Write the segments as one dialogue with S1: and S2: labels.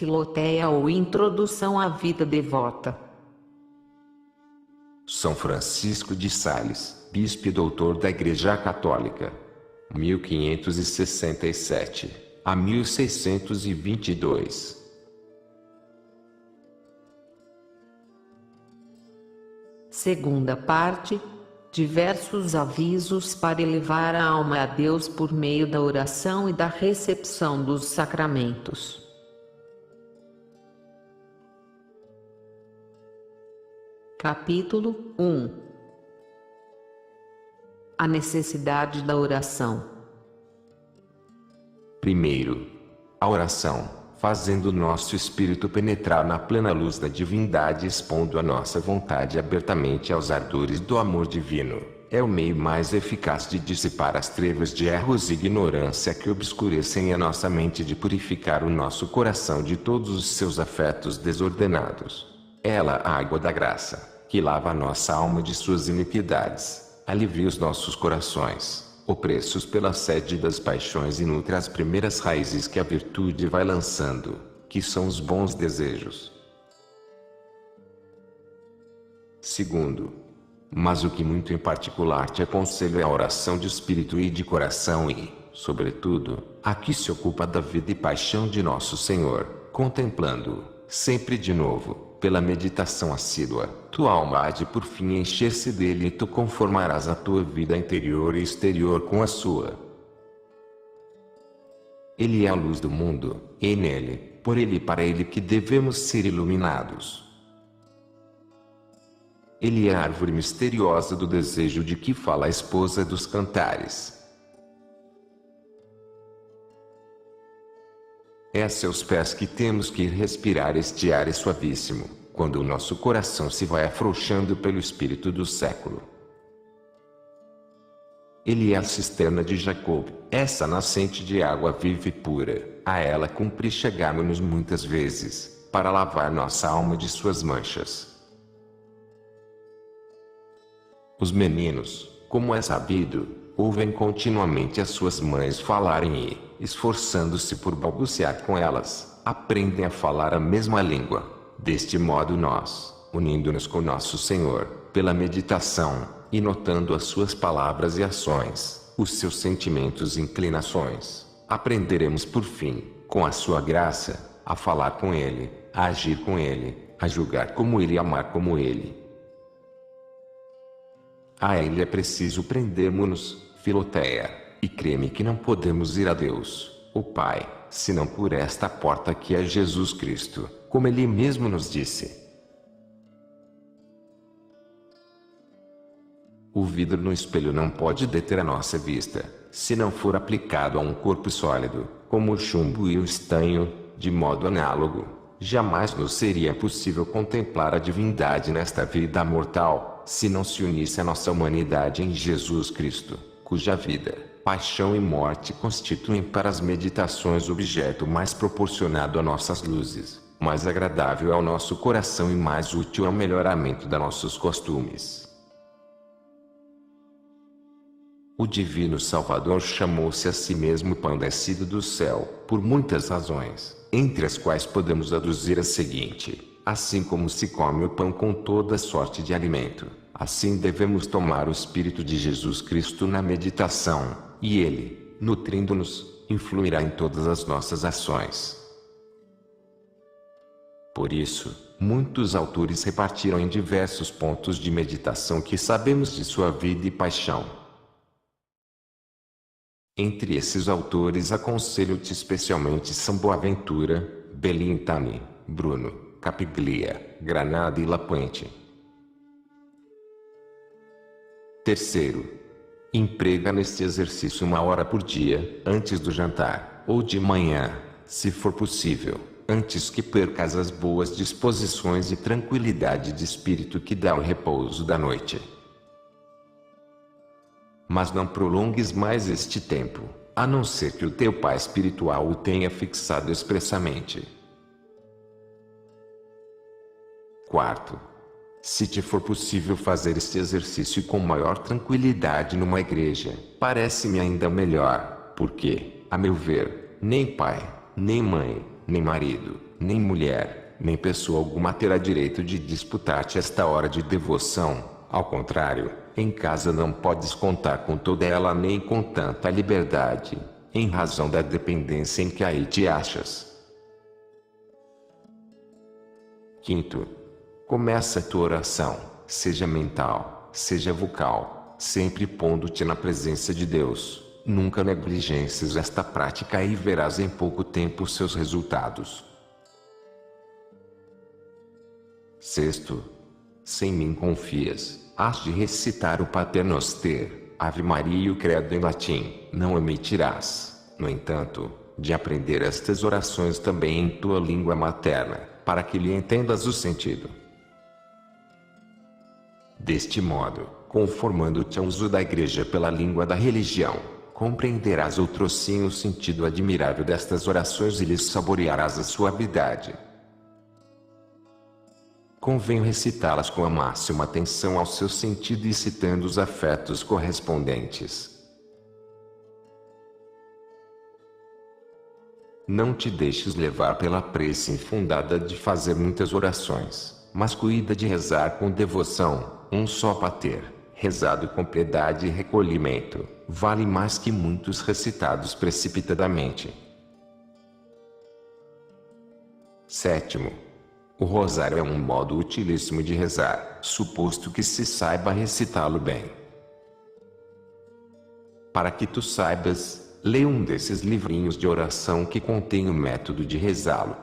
S1: Filoteia ou Introdução à Vida Devota.
S2: São Francisco de Sales, bispo e doutor da Igreja Católica, 1567 a 1622.
S1: Segunda parte. Diversos avisos para elevar a alma a Deus por meio da oração e da recepção dos sacramentos. Capítulo 1. A necessidade da oração.
S2: Primeiro, a oração, fazendo o nosso espírito penetrar na plena luz da divindade, expondo a nossa vontade abertamente aos ardores do amor divino, é o meio mais eficaz de dissipar as trevas de erros e ignorância que obscurecem a nossa mente, de purificar o nosso coração de todos os seus afetos desordenados. Ela, a água da graça, que lava a nossa alma de suas iniquidades, alivia os nossos corações opressos pela sede das paixões e nutre as primeiras raízes que a virtude vai lançando, que são os bons desejos. Segundo, mas o que muito em particular te aconselho é a oração de espírito e de coração e, sobretudo, a que se ocupa da vida e paixão de nosso Senhor, contemplando-o, sempre de novo, pela meditação assídua, tua alma há de por fim encher-se dele e tu conformarás a tua vida interior e exterior com a sua. Ele é a luz do mundo, e nele, por ele e para ele que devemos ser iluminados. Ele é a árvore misteriosa do desejo de que fala a esposa dos cantares. É a seus pés que temos que ir respirar este ar suavíssimo, quando o nosso coração se vai afrouxando pelo espírito do século. Ele é a cisterna de Jacob, essa nascente de água viva e pura. A ela cumpre chegarmos muitas vezes, para lavar nossa alma de suas manchas. Os meninos, como é sabido, ouvem continuamente as suas mães falarem e, esforçando-se por balbuciar com elas, aprendem a falar a mesma língua. Deste modo nós, unindo-nos com nosso Senhor, pela meditação, e notando as suas palavras e ações, os seus sentimentos e inclinações, aprenderemos por fim, com a sua graça, a falar com Ele, a agir com Ele, a julgar como Ele e amar como Ele. A Ele é preciso prendermos-nos, Filoteia, e crê-me que não podemos ir a Deus, o Pai, senão por esta porta que é Jesus Cristo, como Ele mesmo nos disse. O vidro no espelho não pode deter a nossa vista, se não for aplicado a um corpo sólido, como o chumbo e o estanho. De modo análogo, jamais nos seria possível contemplar a divindade nesta vida mortal, se não se unisse a nossa humanidade em Jesus Cristo, cuja vida, paixão e morte constituem para as meditações o objeto mais proporcionado a nossas luzes, mais agradável ao nosso coração e mais útil ao melhoramento de nossos costumes. O Divino Salvador chamou-se a si mesmo pão descido do céu, por muitas razões, entre as quais podemos aduzir a seguinte: assim como se come o pão com toda sorte de alimento, assim devemos tomar o Espírito de Jesus Cristo na meditação, e ele, nutrindo-nos, influirá em todas as nossas ações. Por isso, muitos autores repartiram em diversos pontos de meditação que sabemos de sua vida e paixão. Entre esses autores aconselho-te especialmente São Boaventura, Belintani, Bruno, Capiglia, Granada e Lapuente. Terceiro, emprega neste exercício 1 hora por dia, antes do jantar, ou de manhã, se for possível, antes que percas as boas disposições e tranquilidade de espírito que dá o repouso da noite. Mas não prolongues mais este tempo, a não ser que o teu pai espiritual o tenha fixado expressamente. Quarto, se te for possível fazer este exercício com maior tranquilidade numa igreja, parece-me ainda melhor, porque, a meu ver, nem pai, nem mãe, nem marido, Nem mulher, nem pessoa alguma terá direito de disputar-te esta hora de devoção. Ao contrário, em casa não podes contar com toda ela nem com tanta liberdade, em razão da dependência em que aí te achas. Quinto, começa a tua oração, seja mental, seja vocal, sempre pondo-te na presença de Deus. Nunca negligencies esta prática e verás em pouco tempo seus resultados. Sexto, sem mim confias, has de recitar o Pater Noster, Ave Maria e o Credo em latim, não omitirás, no entanto, de aprender estas orações também em tua língua materna, para que lhe entendas o sentido. Deste modo, conformando-te ao uso da Igreja pela língua da religião, compreenderás outrosim o sentido admirável destas orações e lhes saborearás a suavidade. Convém recitá-las com a máxima atenção ao seu sentido e citando os afetos correspondentes. Não te deixes levar pela pressa infundada de fazer muitas orações, mas cuida de rezar com devoção, um só Pater, rezado com piedade e recolhimento, vale mais que muitos recitados precipitadamente. Sétimo, o rosário é um modo utilíssimo de rezar, suposto que se saiba recitá-lo bem. Para que tu saibas, lê um desses livrinhos de oração que contém o método de rezá-lo.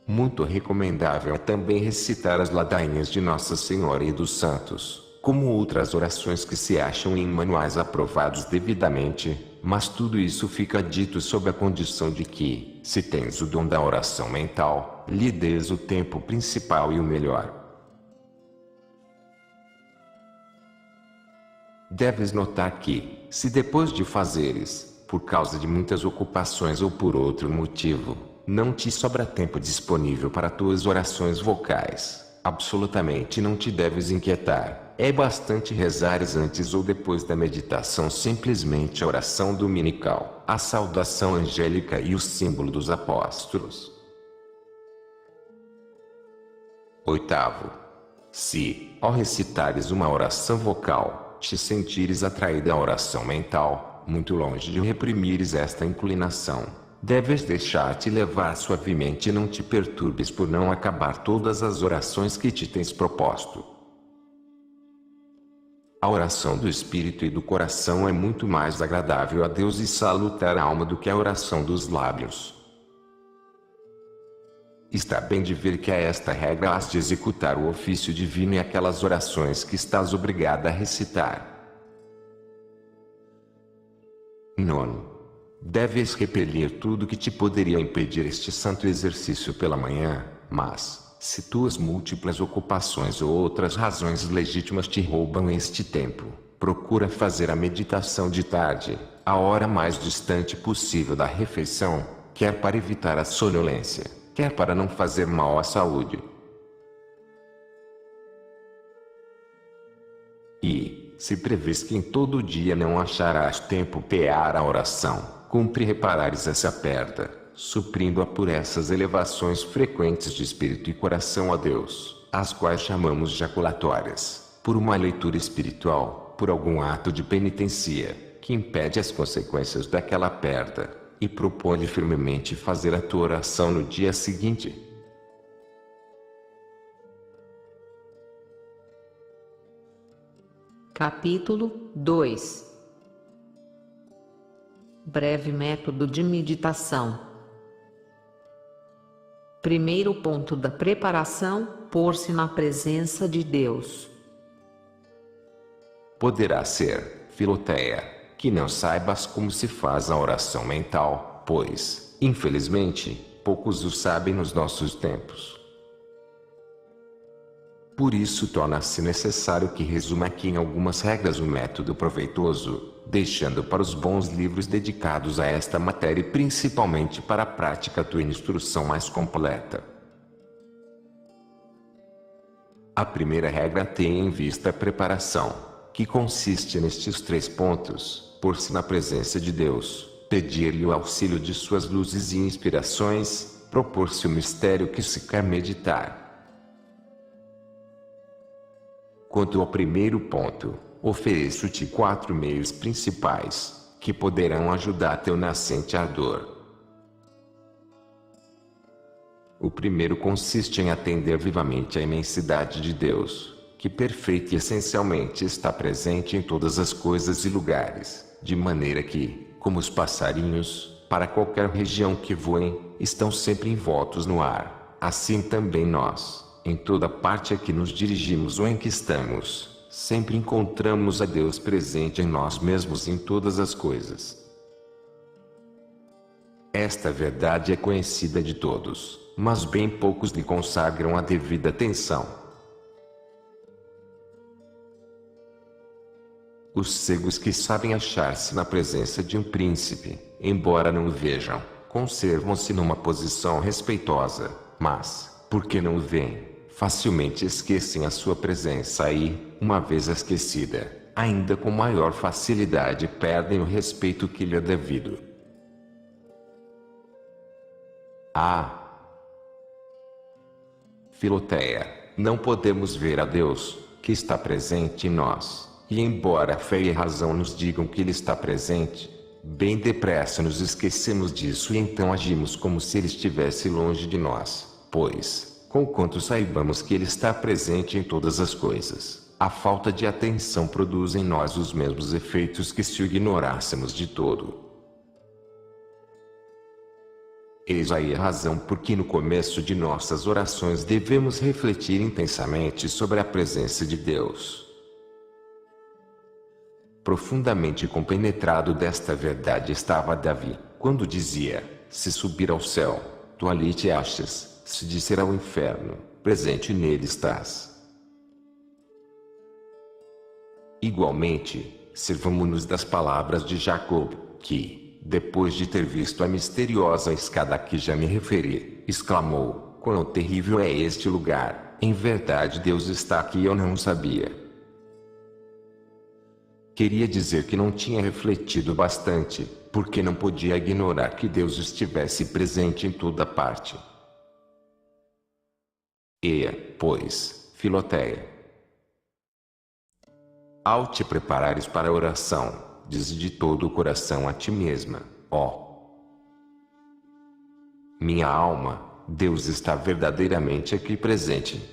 S2: Muito recomendável é também recitar as ladainhas de Nossa Senhora e dos Santos, como outras orações que se acham em manuais aprovados devidamente, mas tudo isso fica dito sob a condição de que, se tens o dom da oração mental, lhe des o tempo principal e o melhor. Deves notar que, se depois de fazeres, por causa de muitas ocupações ou por outro motivo, não te sobra tempo disponível para tuas orações vocais, absolutamente não te deves inquietar. É bastante rezares antes ou depois da meditação simplesmente a oração dominical, a saudação angélica e o símbolo dos apóstolos. Oitavo, se, ao recitares uma oração vocal, te sentires atraída à oração mental, muito longe de reprimires esta inclinação, deves deixar-te levar suavemente e não te perturbes por não acabar todas as orações que te tens proposto. A oração do espírito e do coração é muito mais agradável a Deus e salutar à alma do que a oração dos lábios. Está bem de ver que a esta regra has de executar o ofício divino e aquelas orações que estás obrigada a recitar. Nono, deves repelir tudo que te poderia impedir este santo exercício pela manhã, mas, se tuas múltiplas ocupações ou outras razões legítimas te roubam este tempo, procura fazer a meditação de tarde, a hora mais distante possível da refeição, quer para evitar a sonolência, quer para não fazer mal à saúde. E, se prevês que em todo o dia não acharás tempo para a oração, cumpre reparares essa perda, suprindo-a por essas elevações frequentes de espírito e coração a Deus, as quais chamamos jaculatórias, por uma leitura espiritual, por algum ato de penitência, que impede as consequências daquela perda, e propõe firmemente fazer a tua oração no dia seguinte.
S1: Capítulo 2. Breve método de meditação. Primeiro ponto da preparação: pôr-se na presença de Deus.
S2: Poderá ser, Filoteia, que não saibas como se faz a oração mental, pois, infelizmente, poucos o sabem nos nossos tempos. Por isso torna-se necessário que resuma aqui em algumas regras o método proveitoso, deixando para os bons livros dedicados a esta matéria e principalmente para a prática tua instrução mais completa. A primeira regra tem em vista a preparação, que consiste nestes 3 pontos: pôr-se na presença de Deus, pedir-lhe o auxílio de suas luzes e inspirações, propor-se o mistério que se quer meditar. Quanto ao primeiro ponto, ofereço-te 4 meios principais, que poderão ajudar teu nascente ardor. O primeiro consiste em atender vivamente à imensidade de Deus, que perfeita e essencialmente está presente em todas as coisas e lugares, de maneira que, como os passarinhos, para qualquer região que voem, estão sempre envoltos no ar, assim também nós, em toda parte a que nos dirigimos ou em que estamos, sempre encontramos a Deus presente em nós mesmos e em todas as coisas. Esta verdade é conhecida de todos, mas bem poucos lhe consagram a devida atenção. Os cegos que sabem achar-se na presença de um príncipe, embora não o vejam, conservam-se numa posição respeitosa, mas, porque não o veem, facilmente esquecem a sua presença e, uma vez esquecida, ainda com maior facilidade perdem o respeito que lhe é devido. Filoteia, não podemos ver a Deus, que está presente em nós, e embora a fé e a razão nos digam que Ele está presente, bem depressa nos esquecemos disso e então agimos como se Ele estivesse longe de nós, pois, conquanto saibamos que Ele está presente em todas as coisas, a falta de atenção produz em nós os mesmos efeitos que se o ignorássemos de todo. Eis aí a razão por que no começo de nossas orações devemos refletir intensamente sobre a presença de Deus. Profundamente compenetrado desta verdade estava Davi, quando dizia: se subir ao céu, tu ali te achas, se descer ao inferno, presente nele estás. Igualmente, servamo-nos das palavras de Jacob, que, depois de ter visto a misteriosa escada a que já me referi, exclamou: quão terrível é este lugar, em verdade Deus está aqui e eu não sabia. Queria dizer que não tinha refletido bastante, porque não podia ignorar que Deus estivesse presente em toda parte. Pois, Filoteia, ao te preparares para a oração, dize de todo o coração a ti mesma: ó minha alma, Deus está verdadeiramente aqui presente.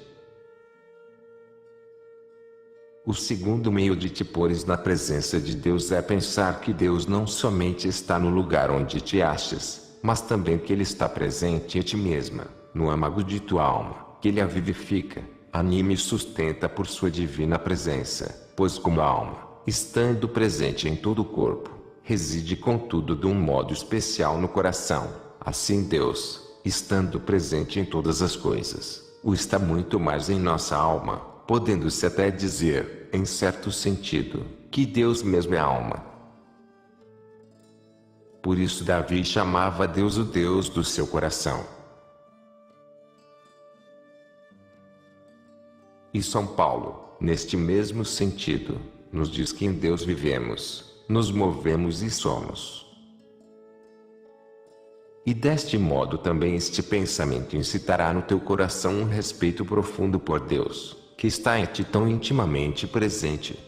S2: O segundo meio de te pôres na presença de Deus é pensar que Deus não somente está no lugar onde te achas, mas também que Ele está presente em ti mesma, no âmago de tua alma, que Ele a vivifica, anima e sustenta por sua divina presença, pois como a alma, estando presente em todo o corpo, reside contudo de um modo especial no coração, assim Deus, estando presente em todas as coisas, o está muito mais em nossa alma, podendo-se até dizer, em certo sentido, que Deus mesmo é alma. Por isso Davi chamava Deus o Deus do seu coração. E São Paulo, neste mesmo sentido, nos diz que em Deus vivemos, nos movemos e somos. E deste modo também este pensamento incitará no teu coração um respeito profundo por Deus, que está em ti tão intimamente presente.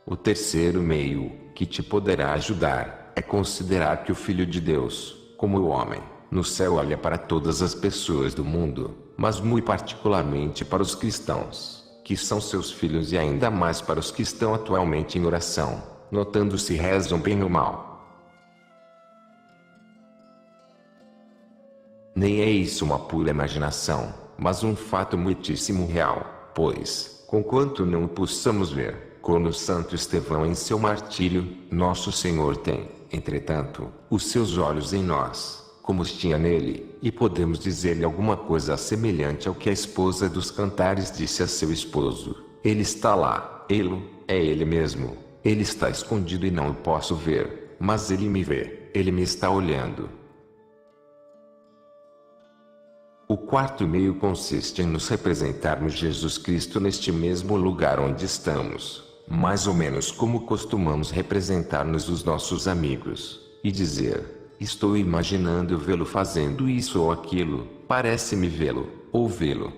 S2: O terceiro meio, que te poderá ajudar, é considerar que o Filho de Deus, como o homem, no céu olha para todas as pessoas do mundo, mas muito particularmente para os cristãos, que são seus filhos, e ainda mais para os que estão atualmente em oração, notando se rezam bem ou mal. Nem é isso uma pura imaginação, mas um fato muitíssimo real, pois, conquanto não o possamos ver, como Santo Estevão em seu martírio, nosso Senhor tem, entretanto, os seus olhos em nós, como os tinha nele, e podemos dizer-lhe alguma coisa semelhante ao que a esposa dos Cantares disse a seu esposo: ele está lá, é ele mesmo, ele está escondido e não o posso ver, mas ele me vê, ele me está olhando. O quarto meio consiste em nos representarmos Jesus Cristo neste mesmo lugar onde estamos, mais ou menos como costumamos representar-nos os nossos amigos, e dizer: estou imaginando vê-lo fazendo isso ou aquilo, parece-me vê-lo, ou vê-lo.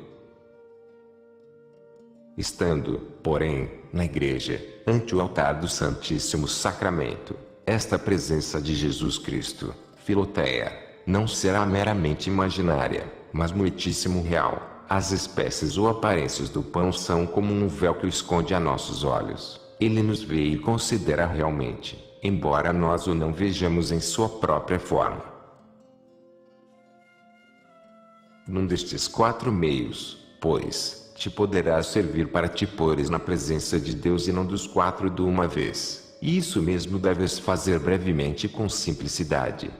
S2: Estando, porém, na igreja, ante o altar do Santíssimo Sacramento, esta presença de Jesus Cristo, Filoteia, não será meramente imaginária, mas muitíssimo real. As espécies ou aparências do pão são como um véu que o esconde a nossos olhos. Ele nos vê e considera realmente, embora nós o não vejamos em sua própria forma. Num destes 4 meios, pois, te poderás servir para te pôres na presença de Deus e não dos 4 de uma vez. E isso mesmo deves fazer brevemente e com simplicidade.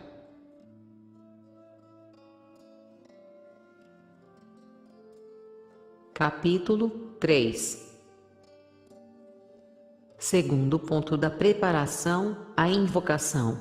S1: Capítulo 3. Segundo ponto da preparação, a invocação.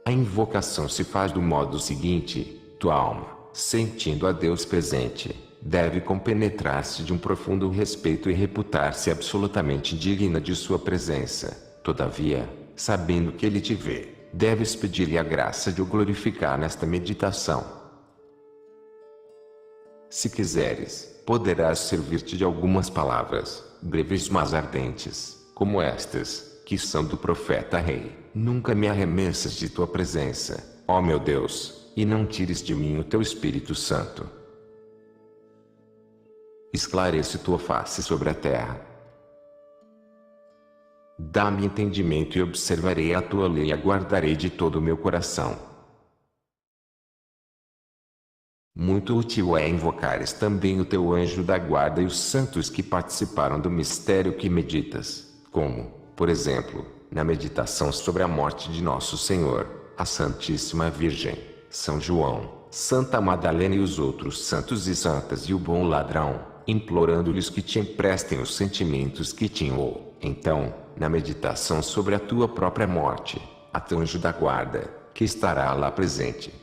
S2: A invocação se faz do modo seguinte: tua alma, sentindo a Deus presente, deve compenetrar-se de um profundo respeito e reputar-se absolutamente digna de sua presença. Todavia, sabendo que Ele te vê, deves pedir-lhe a graça de o glorificar nesta meditação. Se quiseres, poderás servir-te de algumas palavras, breves mas ardentes, como estas, que são do profeta rei: nunca me arremessas de tua presença, ó meu Deus, e não tires de mim o teu Espírito Santo. Esclarece tua face sobre a terra. Dá-me entendimento e observarei a tua lei e aguardarei de todo o meu coração. Muito útil é invocares também o teu anjo da guarda e os santos que participaram do mistério que meditas, como, por exemplo, na meditação sobre a morte de Nosso Senhor, a Santíssima Virgem, São João, Santa Madalena e os outros santos e santas e o bom ladrão, implorando-lhes que te emprestem os sentimentos que tinham ou, então, na meditação sobre a tua própria morte, a teu anjo da guarda, que estará lá presente.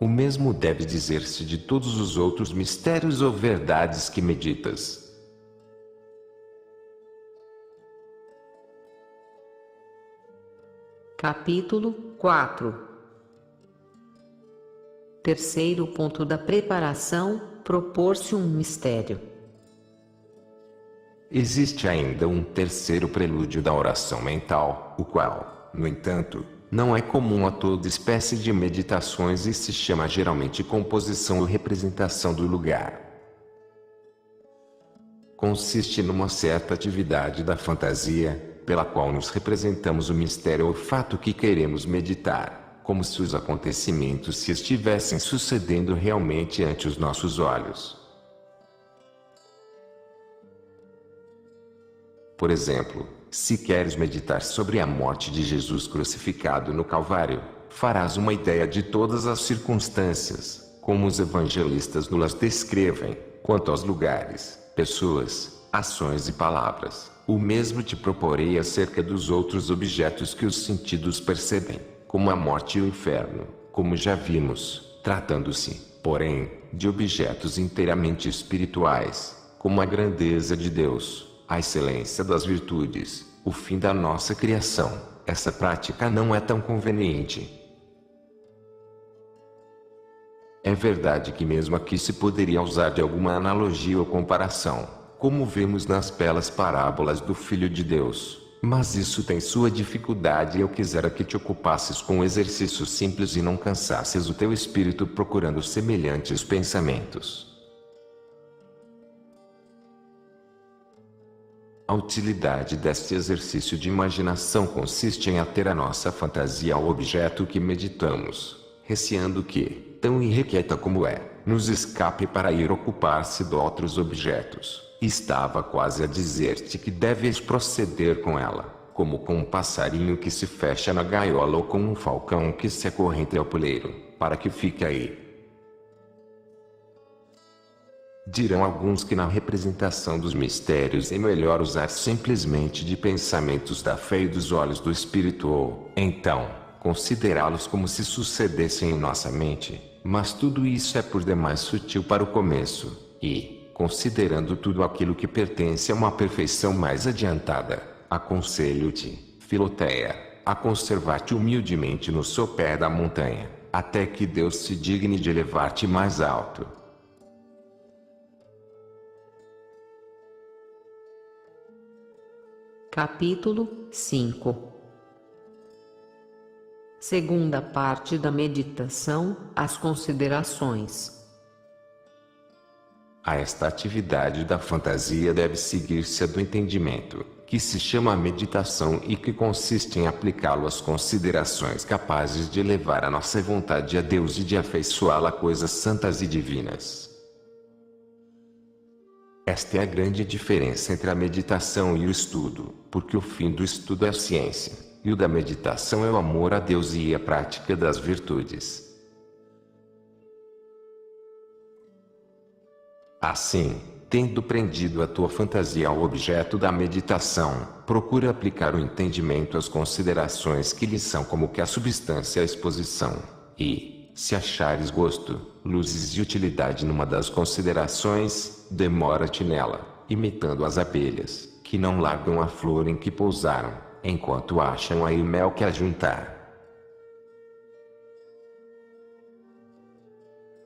S2: O mesmo deve dizer-se de todos os outros mistérios ou verdades que meditas.
S1: Capítulo 4. Terceiro ponto da preparação, propor-se um mistério.
S2: Existe ainda um terceiro prelúdio da oração mental, o qual, no entanto, não é comum a toda espécie de meditações e se chama geralmente composição ou representação do lugar. Consiste numa certa atividade da fantasia, pela qual nos representamos o mistério ou fato que queremos meditar, como se os acontecimentos se estivessem sucedendo realmente ante os nossos olhos. Por exemplo, se queres meditar sobre a morte de Jesus crucificado no Calvário, farás uma ideia de todas as circunstâncias, como os evangelistas nos descrevem, quanto aos lugares, pessoas, ações e palavras. O mesmo te proporei acerca dos outros objetos que os sentidos percebem, como a morte e o inferno, como já vimos, tratando-se, porém, de objetos inteiramente espirituais, como a grandeza de Deus, a excelência das virtudes, o fim da nossa criação. Essa prática não é tão conveniente. É verdade que mesmo aqui se poderia usar de alguma analogia ou comparação, como vemos nas belas parábolas do Filho de Deus, mas isso tem sua dificuldade e eu quisera que te ocupasses com um exercício simples e não cansasses o teu espírito procurando semelhantes pensamentos. A utilidade deste exercício de imaginação consiste em ater a nossa fantasia ao objeto que meditamos, receando que, tão irrequieta como é, nos escape para ir ocupar-se de outros objetos. Estava quase a dizer-te que deves proceder com ela, como com um passarinho que se fecha na gaiola ou com um falcão que se acorrente ao poleiro, para que fique aí. Dirão alguns que na representação dos mistérios é melhor usar simplesmente de pensamentos da fé e dos olhos do Espírito ou, então, considerá-los como se sucedessem em nossa mente, mas tudo isso é por demais sutil para o começo, e, considerando tudo aquilo que pertence a uma perfeição mais adiantada, aconselho-te, Filoteia, a conservar-te humildemente no sopé da montanha, até que Deus se digne de elevar-te mais alto.
S1: Capítulo 5. Segunda parte da meditação, as considerações.
S2: A esta atividade da fantasia deve seguir-se a do entendimento, que se chama meditação e que consiste em aplicá-lo às considerações capazes de elevar a nossa vontade a Deus e de afeiçoá-la a coisas santas e divinas. Esta é a grande diferença entre a meditação e o estudo, porque o fim do estudo é a ciência, e o da meditação é o amor a Deus e a prática das virtudes. Assim, tendo prendido a tua fantasia ao objeto da meditação, procura aplicar o entendimento às considerações que lhe são como que a substância à exposição, e, se achares gosto, luzes e utilidade numa das considerações, demora-te nela, imitando as abelhas, que não largam a flor em que pousaram, enquanto acham aí mel que ajuntar.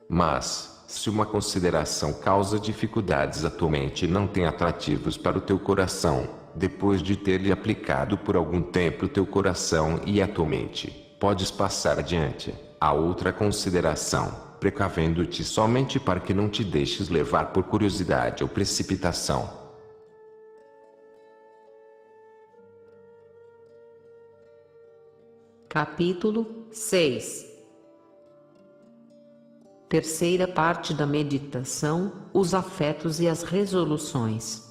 S2: Mas, se uma consideração causa dificuldades à tua mente e não tem atrativos para o teu coração, depois de ter-lhe aplicado por algum tempo o teu coração e a tua mente, podes passar adiante a outra consideração, precavendo-te somente para que não te deixes levar por curiosidade ou precipitação.
S1: Capítulo 6. Terceira parte da meditação, os afetos e as resoluções.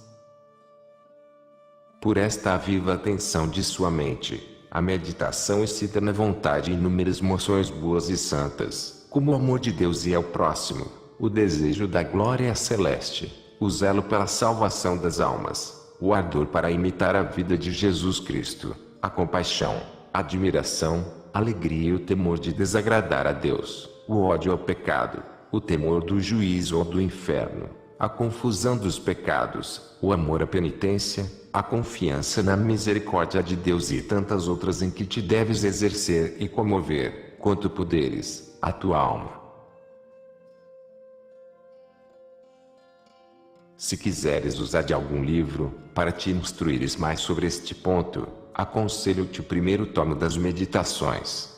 S2: Por esta viva atenção de sua mente, a meditação excita na vontade inúmeras moções boas e santas, como o amor de Deus e ao próximo, o desejo da glória celeste, o zelo pela salvação das almas, o ardor para imitar a vida de Jesus Cristo, a compaixão, a admiração, a alegria e o temor de desagradar a Deus, o ódio ao pecado, o temor do juízo ou do inferno, a confusão dos pecados, o amor à penitência, a confiança na misericórdia de Deus e tantas outras em que te deves exercer e comover, quanto puderes, a tua alma. Se quiseres usar de algum livro, para te instruires mais sobre este ponto, aconselho-te o primeiro tomo das Meditações,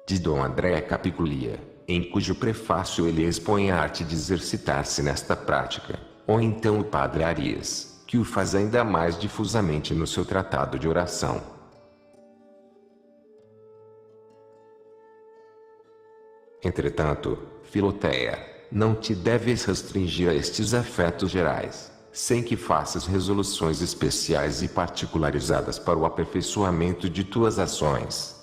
S2: de Dom André Capiglia, em cujo prefácio ele expõe a arte de exercitar-se nesta prática, ou então o Padre Arias, que o faz ainda mais difusamente no seu tratado de oração. Entretanto, Filoteia, não te deves restringir a estes afetos gerais, sem que faças resoluções especiais e particularizadas para o aperfeiçoamento de tuas ações.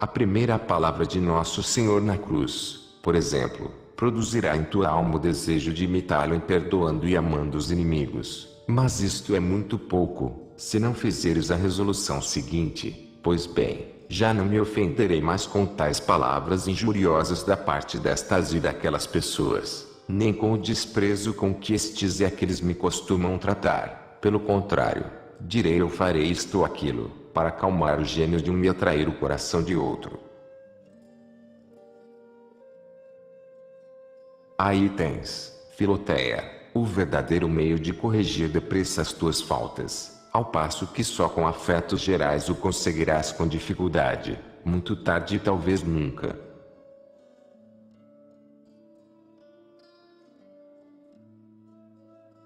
S2: A primeira palavra de Nosso Senhor na cruz, por exemplo, produzirá em tua alma o desejo de imitá-lo em perdoando e amando os inimigos. Mas isto é muito pouco, se não fizeres a resolução seguinte: pois bem, já não me ofenderei mais com tais palavras injuriosas da parte destas e daquelas pessoas, nem com o desprezo com que estes e aqueles me costumam tratar. Pelo contrário, direi ou farei isto ou aquilo, para acalmar o gênio de um e atrair o coração de outro. Aí tens, Filoteia, o verdadeiro meio de corrigir depressa as tuas faltas, ao passo que só com afetos gerais o conseguirás com dificuldade, muito tarde e talvez nunca.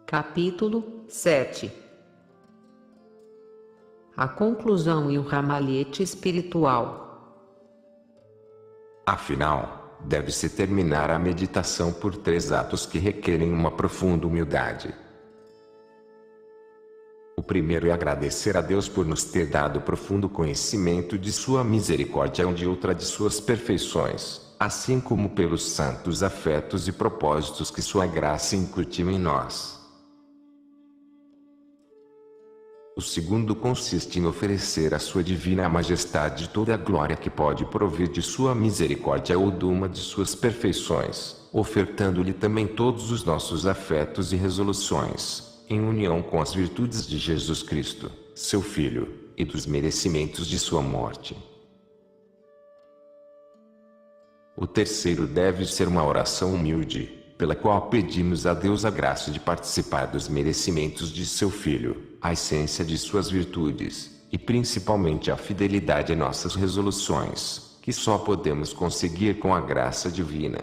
S1: Capítulo 7. A conclusão e o ramalhete espiritual.
S2: Afinal, deve-se terminar a meditação por 3 atos que requerem uma profunda humildade. O primeiro é agradecer a Deus por nos ter dado profundo conhecimento de sua misericórdia e de outra de suas perfeições, assim como pelos santos afetos e propósitos que sua graça incutiu em nós. O segundo consiste em oferecer à sua divina majestade toda a glória que pode provir de sua misericórdia ou de uma de suas perfeições, ofertando-lhe também todos os nossos afetos e resoluções, em união com as virtudes de Jesus Cristo, seu Filho, e dos merecimentos de sua morte. O terceiro deve ser uma oração humilde, pela qual pedimos a Deus a graça de participar dos merecimentos de seu Filho, a essência de suas virtudes, e principalmente a fidelidade a nossas resoluções, que só podemos conseguir com a graça divina.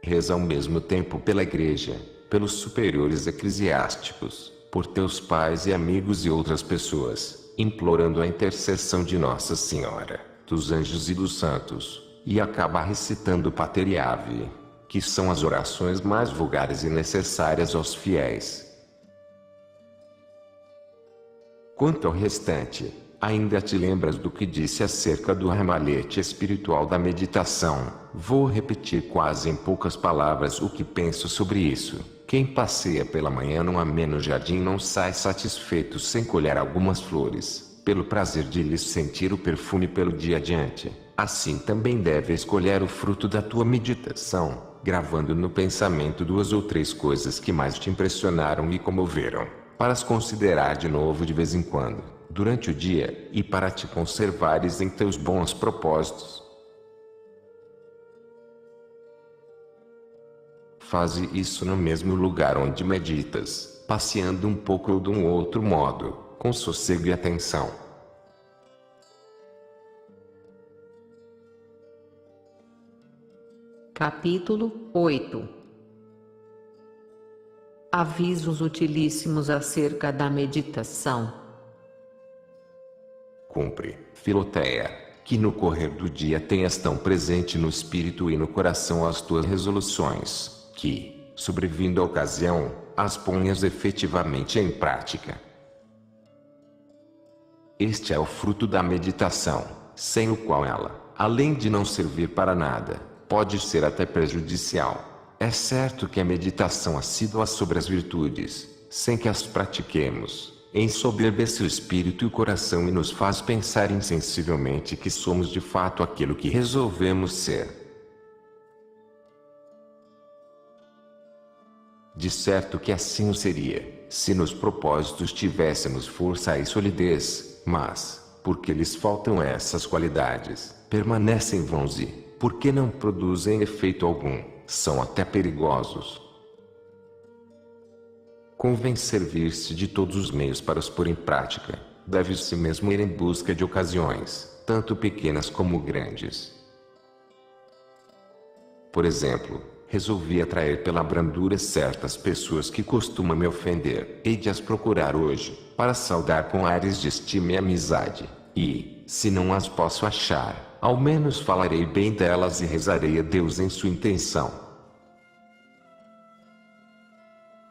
S2: Reza ao mesmo tempo pela Igreja, pelos superiores eclesiásticos, por teus pais e amigos e outras pessoas, implorando a intercessão de Nossa Senhora, dos anjos e dos santos, e acaba recitando o Pater e Ave, que são as orações mais vulgares e necessárias aos fiéis. Quanto ao restante, ainda te lembras do que disse acerca do ramalhete espiritual da meditação? Vou repetir quase em poucas palavras o que penso sobre isso. Quem passeia pela manhã num ameno jardim não sai satisfeito sem colher algumas flores, pelo prazer de lhes sentir o perfume pelo dia adiante. Assim também deve escolher o fruto da tua meditação, gravando no pensamento 2 ou 3 coisas que mais te impressionaram e comoveram, para as considerar de novo de vez em quando, durante o dia, e para te conservares em teus bons propósitos. Faze isso no mesmo lugar onde meditas, passeando um pouco ou de um outro modo, com sossego e atenção.
S1: Capítulo 8. Avisos utilíssimos acerca da meditação.
S2: Cumpre, Filoteia, que no correr do dia tenhas tão presente no espírito e no coração as tuas resoluções, que, sobrevindo a ocasião, as ponhas efetivamente em prática. Este é o fruto da meditação, sem o qual ela, além de não servir para nada, pode ser até prejudicial. É certo que a meditação assídua sobre as virtudes, sem que as pratiquemos, ensoberbece o espírito e o coração e nos faz pensar insensivelmente que somos de fato aquilo que resolvemos ser. De certo que assim o seria, se nos propósitos tivéssemos força e solidez, mas, porque lhes faltam essas qualidades, permanecem vãos e, porque não produzem efeito algum, são até perigosos. Convém servir-se de todos os meios para os pôr em prática, deve-se mesmo ir em busca de ocasiões, tanto pequenas como grandes. Por exemplo, resolvi atrair pela brandura certas pessoas que costumam me ofender. Hei de as procurar hoje, para saudar com ares de estima e amizade, e, se não as posso achar, ao menos falarei bem delas e rezarei a Deus em sua intenção.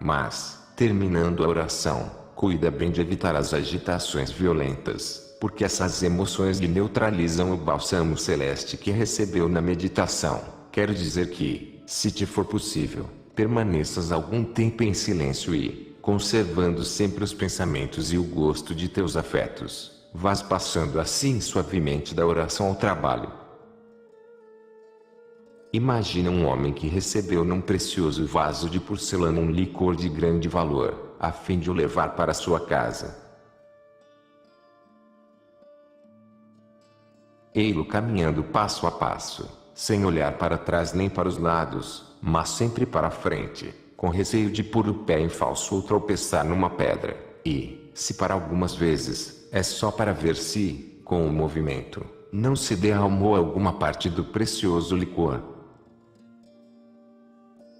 S2: Mas, terminando a oração, cuida bem de evitar as agitações violentas, porque essas emoções lhe neutralizam o bálsamo celeste que recebeu na meditação. Quero dizer que, se te for possível, permaneças algum tempo em silêncio e, conservando sempre os pensamentos e o gosto de teus afetos, vás passando assim suavemente da oração ao trabalho. Imagina um homem que recebeu num precioso vaso de porcelana um licor de grande valor, a fim de o levar para sua casa. Ei-lo caminhando passo a passo, sem olhar para trás nem para os lados, mas sempre para a frente, com receio de pôr o pé em falso ou tropeçar numa pedra, e, se para algumas vezes, é só para ver se, com o movimento, não se derramou alguma parte do precioso licor.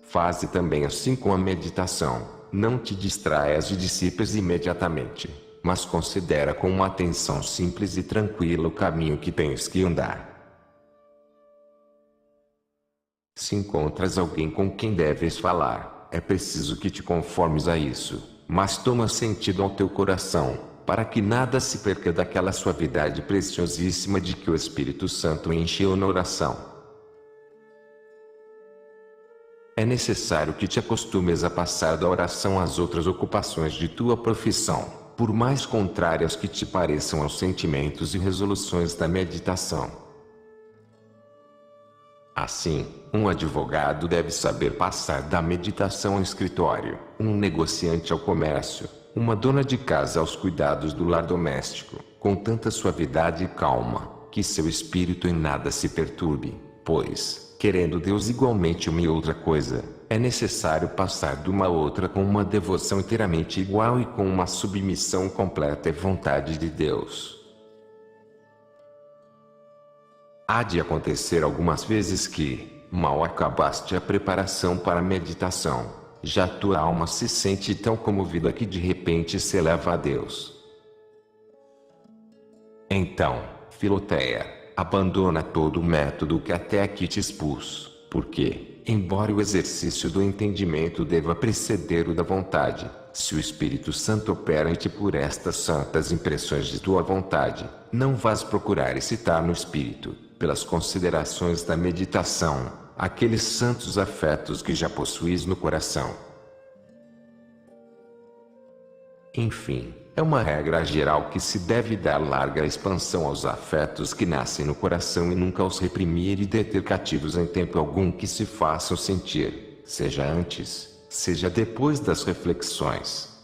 S2: Faze também assim com a meditação, não te distraias e dissipes imediatamente, mas considera com uma atenção simples e tranquila o caminho que tens que andar. Se encontras alguém com quem deves falar, é preciso que te conformes a isso, mas toma sentido ao teu coração, para que nada se perca daquela suavidade preciosíssima de que o Espírito Santo encheu na oração. É necessário que te acostumes a passar da oração às outras ocupações de tua profissão, por mais contrárias que te pareçam aos sentimentos e resoluções da meditação. Assim, um advogado deve saber passar da meditação ao escritório, um negociante ao comércio, uma dona de casa aos cuidados do lar doméstico, com tanta suavidade e calma, que seu espírito em nada se perturbe, pois, querendo Deus igualmente uma e outra coisa, é necessário passar de uma a outra com uma devoção inteiramente igual e com uma submissão completa à vontade de Deus. Há de acontecer algumas vezes que, mal acabaste a preparação para a meditação, já tua alma se sente tão comovida que de repente se eleva a Deus. Então, Filoteia, abandona todo o método que até aqui te expus, porque, embora o exercício do entendimento deva preceder o da vontade, se o Espírito Santo opera em ti por estas santas impressões de tua vontade, não vás procurar excitar no espírito, pelas considerações da meditação, aqueles santos afetos que já possuis no coração. Enfim, é uma regra geral que se deve dar larga expansão aos afetos que nascem no coração e nunca os reprimir e deter cativos em tempo algum que se façam sentir, seja antes, seja depois das reflexões.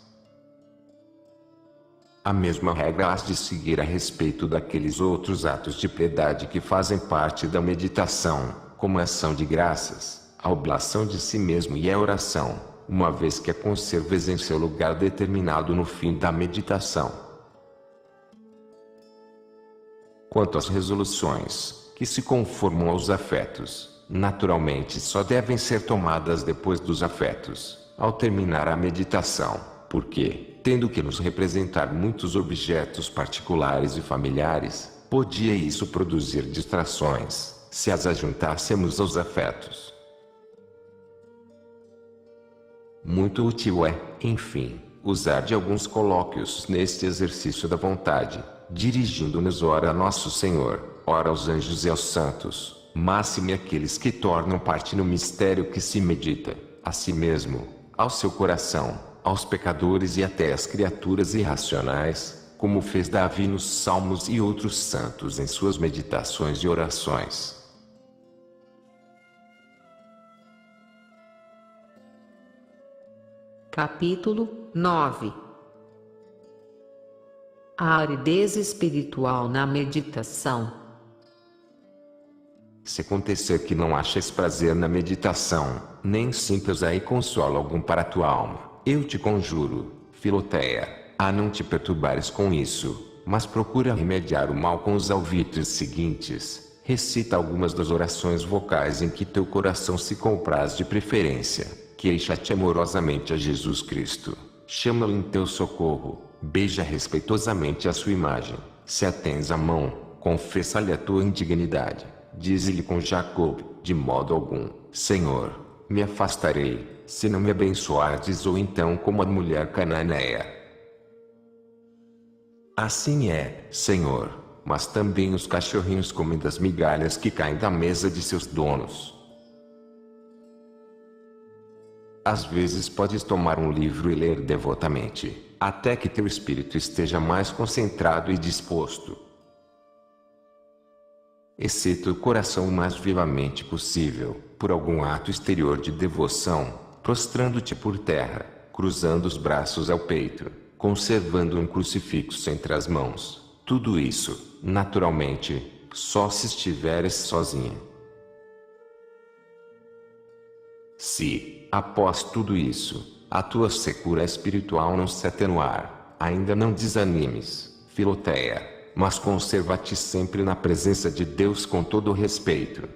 S2: A mesma regra has de seguir a respeito daqueles outros atos de piedade que fazem parte da meditação, como a ação de graças, a oblação de si mesmo e a oração, uma vez que a conserves em seu lugar determinado no fim da meditação. Quanto às resoluções, que se conformam aos afetos, naturalmente só devem ser tomadas depois dos afetos, ao terminar a meditação, porque, tendo que nos representar muitos objetos particulares e familiares, podia isso produzir distrações, se as ajuntássemos aos afetos. Muito útil é, enfim, usar de alguns colóquios neste exercício da vontade, dirigindo-nos ora a Nosso Senhor, ora aos anjos e aos santos, máxime aqueles que tornam parte no mistério que se medita, a si mesmo, ao seu coração, aos pecadores e até às criaturas irracionais, como fez Davi nos Salmos e outros santos em suas meditações e orações.
S1: Capítulo 9. A aridez espiritual na meditação.
S2: Se acontecer que não aches prazer na meditação, nem sintas aí consolo algum para a tua alma, eu te conjuro, Filoteia, a não te perturbares com isso, mas procura remediar o mal com os alvitres seguintes. Recita algumas das orações vocais em que teu coração se compraz de preferência, queixa-te amorosamente a Jesus Cristo, chama-lo em teu socorro, beija respeitosamente a sua imagem, se a tens à mão, confessa-lhe a tua indignidade, dize-lhe com Jacob, de modo algum, Senhor, me afastarei, se não me abençoardes, ou então como a mulher cananeia. Assim é, Senhor, mas também os cachorrinhos comem das migalhas que caem da mesa de seus donos. Às vezes podes tomar um livro e ler devotamente, até que teu espírito esteja mais concentrado e disposto. Excita o coração o mais vivamente possível, por algum ato exterior de devoção, prostrando-te por terra, cruzando os braços ao peito, conservando um crucifixo entre as mãos. Tudo isso, naturalmente, só se estiveres sozinha. Se, após tudo isso, a tua secura espiritual não se atenuar, ainda não desanimes, Filoteia, mas conserva-te sempre na presença de Deus com todo o respeito.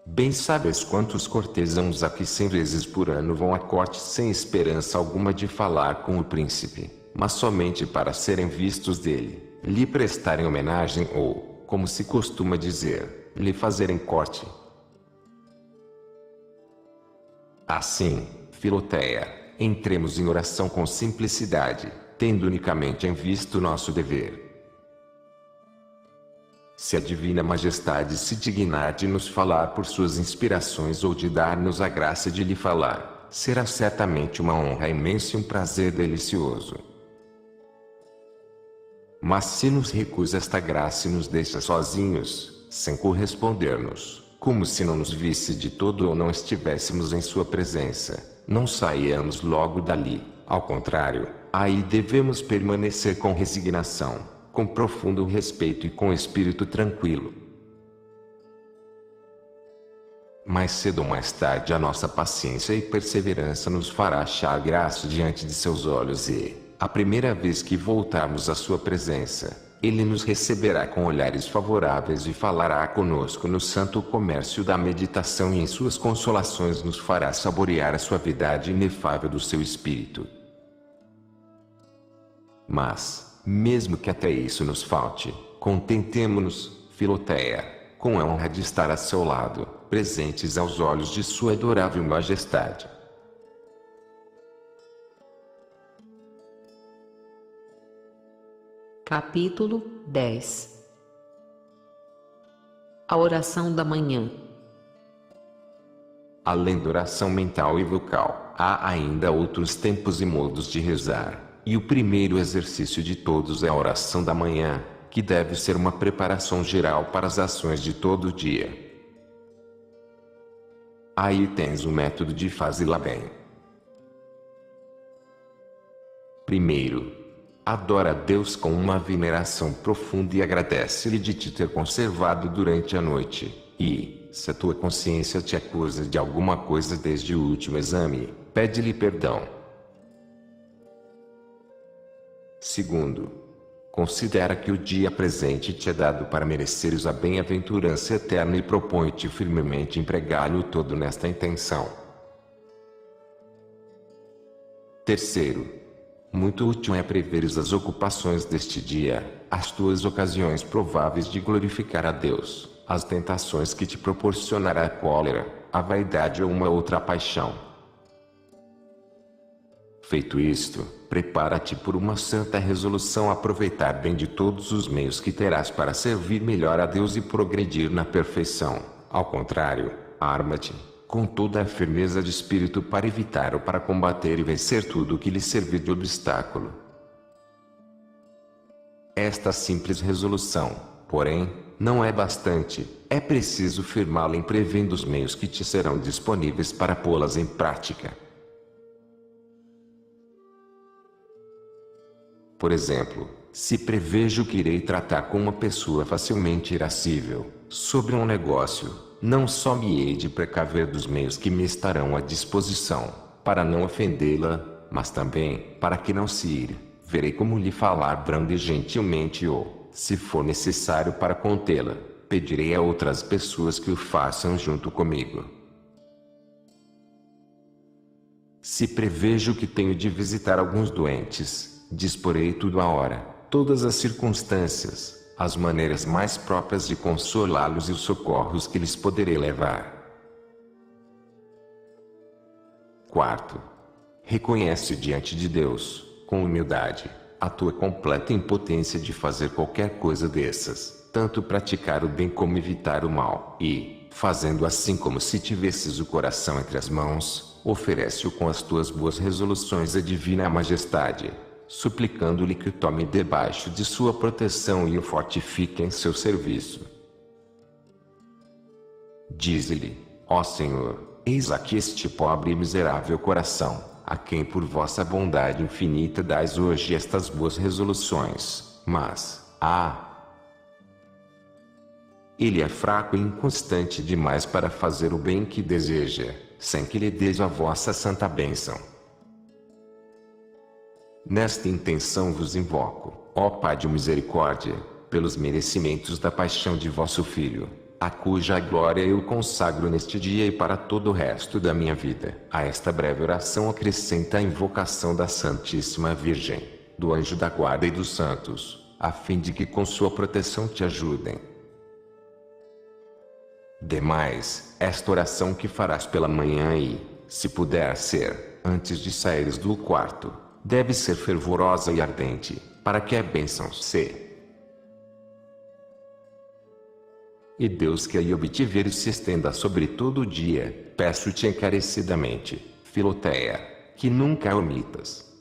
S2: Bem sabes quantos cortesãos aqui 100 vezes por ano vão à corte sem esperança alguma de falar com o príncipe, mas somente para serem vistos dele, lhe prestarem homenagem ou, como se costuma dizer, lhe fazerem corte. Assim, Filoteia, entremos em oração com simplicidade, tendo unicamente em vista o nosso dever. Se a Divina Majestade se dignar de nos falar por suas inspirações ou de dar-nos a graça de lhe falar, será certamente uma honra imensa e um prazer delicioso. Mas se nos recusa esta graça e nos deixa sozinhos, sem corresponder-nos, como se não nos visse de todo ou não estivéssemos em sua presença, não saiamos logo dali. Ao contrário, aí devemos permanecer com resignação, com profundo respeito e com espírito tranquilo. Mais cedo ou mais tarde a nossa paciência e perseverança nos fará achar graça diante de seus olhos e, a primeira vez que voltarmos à sua presença, Ele nos receberá com olhares favoráveis e falará conosco no santo comércio da meditação e em suas consolações nos fará saborear a suavidade inefável do seu espírito. Mas, mesmo que até isso nos falte, contentemo-nos, Filoteia, com a honra de estar a seu lado, presentes aos olhos de sua adorável majestade.
S1: Capítulo 10. A oração da manhã.
S2: Além da oração mental e vocal, há ainda outros tempos e modos de rezar, e o primeiro exercício de todos é a oração da manhã, que deve ser uma preparação geral para as ações de todo o dia. Aí tens o método de fazê-la bem. Primeiro, adora a Deus com uma veneração profunda e agradece-lhe de te ter conservado durante a noite. E, se a tua consciência te acusa de alguma coisa desde o último exame, pede-lhe perdão. Segundo, considera que o dia presente te é dado para mereceres a bem-aventurança eterna e propõe-te firmemente empregá-lo todo nesta intenção. Terceiro, muito útil é preveres as ocupações deste dia, as tuas ocasiões prováveis de glorificar a Deus, as tentações que te proporcionará a cólera, a vaidade ou uma outra paixão. Feito isto, prepara-te por uma santa resolução a aproveitar bem de todos os meios que terás para servir melhor a Deus e progredir na perfeição. Ao contrário, arma-te com toda a firmeza de espírito para evitar ou para combater e vencer tudo o que lhe servir de obstáculo. Esta simples resolução, porém, não é bastante, é preciso firmá-la em prevendo os meios que te serão disponíveis para pô-las em prática. Por exemplo, se prevejo que irei tratar com uma pessoa facilmente irascível, sobre um negócio, não só me hei de precaver dos meios que me estarão à disposição, para não ofendê-la, mas também, para que não se ire, verei como lhe falar brando e gentilmente ou, se for necessário para contê-la, pedirei a outras pessoas que o façam junto comigo. Se prevejo que tenho de visitar alguns doentes, disporei tudo à hora, todas as circunstâncias, as maneiras mais próprias de consolá-los e os socorros que lhes poderei levar. Quarto, reconhece diante de Deus, com humildade, a tua completa impotência de fazer qualquer coisa dessas, tanto praticar o bem como evitar o mal, e, fazendo assim como se tivesses o coração entre as mãos, oferece-o com as tuas boas resoluções à Divina Majestade, suplicando-lhe que o tome debaixo de sua proteção e o fortifique em seu serviço. Dize-lhe, ó Senhor, eis aqui este pobre e miserável coração, a quem por vossa bondade infinita dais hoje estas boas resoluções, mas, ele é fraco e inconstante demais para fazer o bem que deseja, sem que lhe deis a vossa santa bênção. Nesta intenção vos invoco, ó Pai de misericórdia, pelos merecimentos da paixão de vosso Filho, a cuja glória eu consagro neste dia e para todo o resto da minha vida. A esta breve oração acrescenta a invocação da Santíssima Virgem, do anjo da guarda e dos santos, a fim de que com sua proteção te ajudem. Demais, esta oração que farás pela manhã e, se puder ser, antes de saíres do quarto, deve ser fervorosa e ardente, para que a bênção se E Deus que aí obtiveres se estenda sobre todo o dia, peço-te encarecidamente, Filoteia, que nunca a omitas.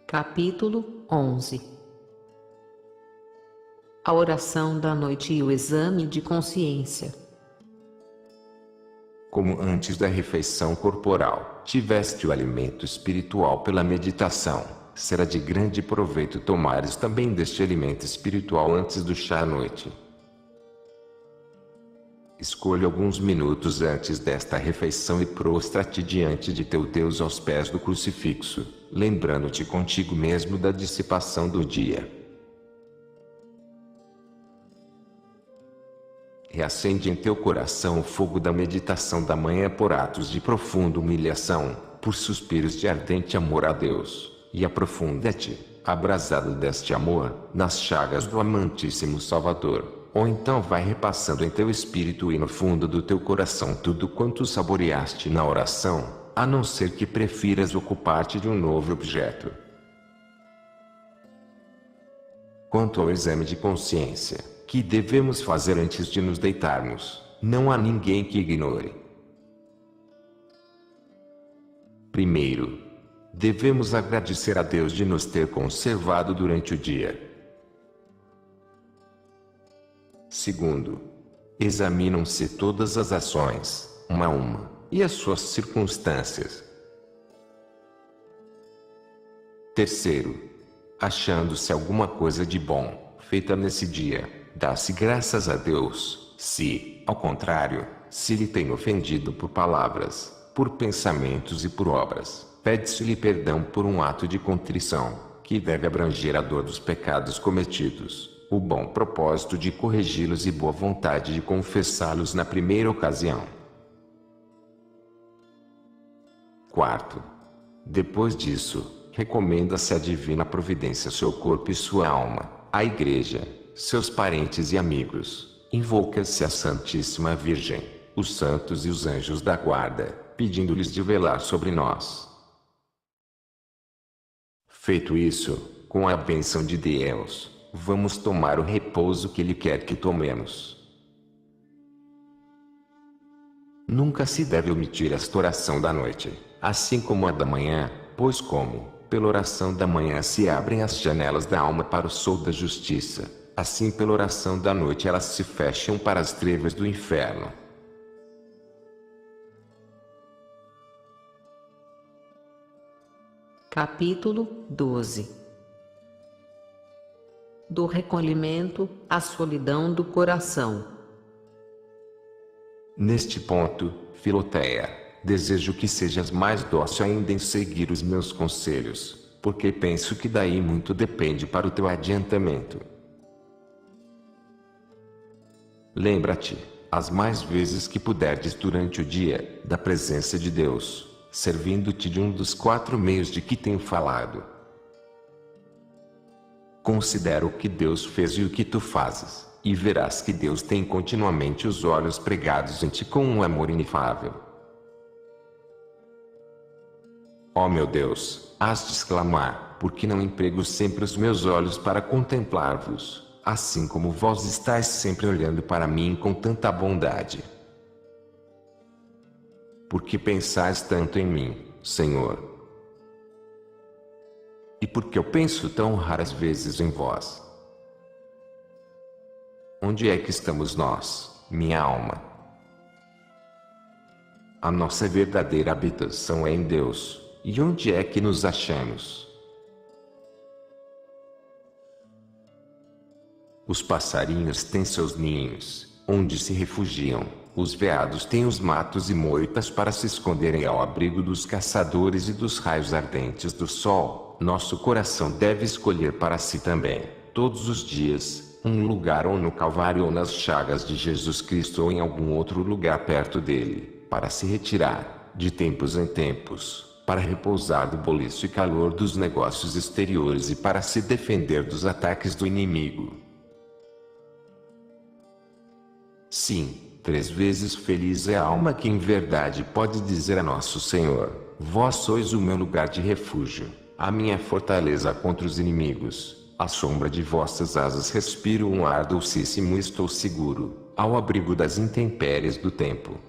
S1: Capítulo 11. A oração da noite e o exame de consciência.
S2: Como antes da refeição corporal, tiveste o alimento espiritual pela meditação, será de grande proveito tomares também deste alimento espiritual antes do chá à noite. Escolha alguns minutos antes desta refeição e prostra-te diante de teu Deus aos pés do crucifixo, lembrando-te contigo mesmo da dissipação do dia. Reacende em teu coração o fogo da meditação da manhã por atos de profunda humilhação, por suspiros de ardente amor a Deus, e aprofunda-te, abrasado deste amor, nas chagas do amantíssimo Salvador. Ou então vai repassando em teu espírito e no fundo do teu coração tudo quanto saboreaste na oração, a não ser que prefiras ocupar-te de um novo objeto. Quanto ao exame de consciência, que devemos fazer antes de nos deitarmos, não há ninguém que ignore. Primeiro, devemos agradecer a Deus de nos ter conservado durante o dia. Segundo, examinam-se todas as ações, uma a uma, e as suas circunstâncias. Terceiro, achando-se alguma coisa de bom, feita nesse dia, dá-se graças a Deus. Se, ao contrário, se lhe tem ofendido por palavras, por pensamentos e por obras, pede-se-lhe perdão por um ato de contrição, que deve abranger a dor dos pecados cometidos, o bom propósito de corrigi-los e boa vontade de confessá-los na primeira ocasião. Quarto, depois disso, recomenda-se à divina providência seu corpo e sua alma, à Igreja, seus parentes e amigos, invoca-se a Santíssima Virgem, os santos e os anjos da guarda, pedindo-lhes de velar sobre nós. Feito isso, com a bênção de Deus, vamos tomar o repouso que Ele quer que tomemos. Nunca se deve omitir esta oração da noite, assim como a da manhã, pois como, pela oração da manhã se abrem as janelas da alma para o sol da justiça, assim pela oração da noite elas se fecham para as trevas do inferno.
S1: Capítulo 12. Do recolhimento à solidão do coração.
S2: Neste ponto, Filoteia, desejo que sejas mais dócil ainda em seguir os meus conselhos, porque penso que daí muito depende para o teu adiantamento. Lembra-te, as mais vezes que puderdes durante o dia, da presença de Deus, servindo-te de um dos 4 meios de que tenho falado. Considera o que Deus fez e o que tu fazes, e verás que Deus tem continuamente os olhos pregados em ti com um amor inefável. Ó meu Deus, hás de exclamar, porque não emprego sempre os meus olhos para contemplar-vos, assim como vós estáis sempre olhando para mim com tanta bondade. Porque pensais tanto em mim, Senhor? E porque eu penso tão raras vezes em vós? Onde é que estamos nós, minha alma? A nossa verdadeira habitação é em Deus, e onde é que nos achamos? Os passarinhos têm seus ninhos, onde se refugiam, os veados têm os matos e moitas para se esconderem ao abrigo dos caçadores e dos raios ardentes do sol. Nosso coração deve escolher para si também, todos os dias, um lugar ou no Calvário ou nas chagas de Jesus Cristo ou em algum outro lugar perto dele, para se retirar, de tempos em tempos, para repousar do boliço e calor dos negócios exteriores e para se defender dos ataques do inimigo. Sim, 3 vezes feliz é a alma que em verdade pode dizer a nosso Senhor: vós sois o meu lugar de refúgio. a minha fortaleza contra os inimigos. À sombra de vossas asas respiro um ar docíssimo e estou seguro, ao abrigo das intempéries do tempo.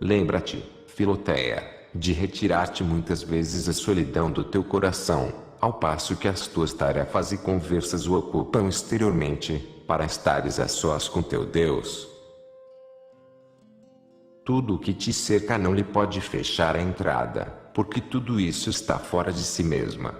S2: Lembra-te, Filoteia, de retirar-te muitas vezes a solidão do teu coração, ao passo que as tuas tarefas e conversas o ocupam exteriormente, para estares a sós com teu Deus. Tudo o que te cerca não lhe pode fechar a entrada, porque tudo isso está fora de si mesma.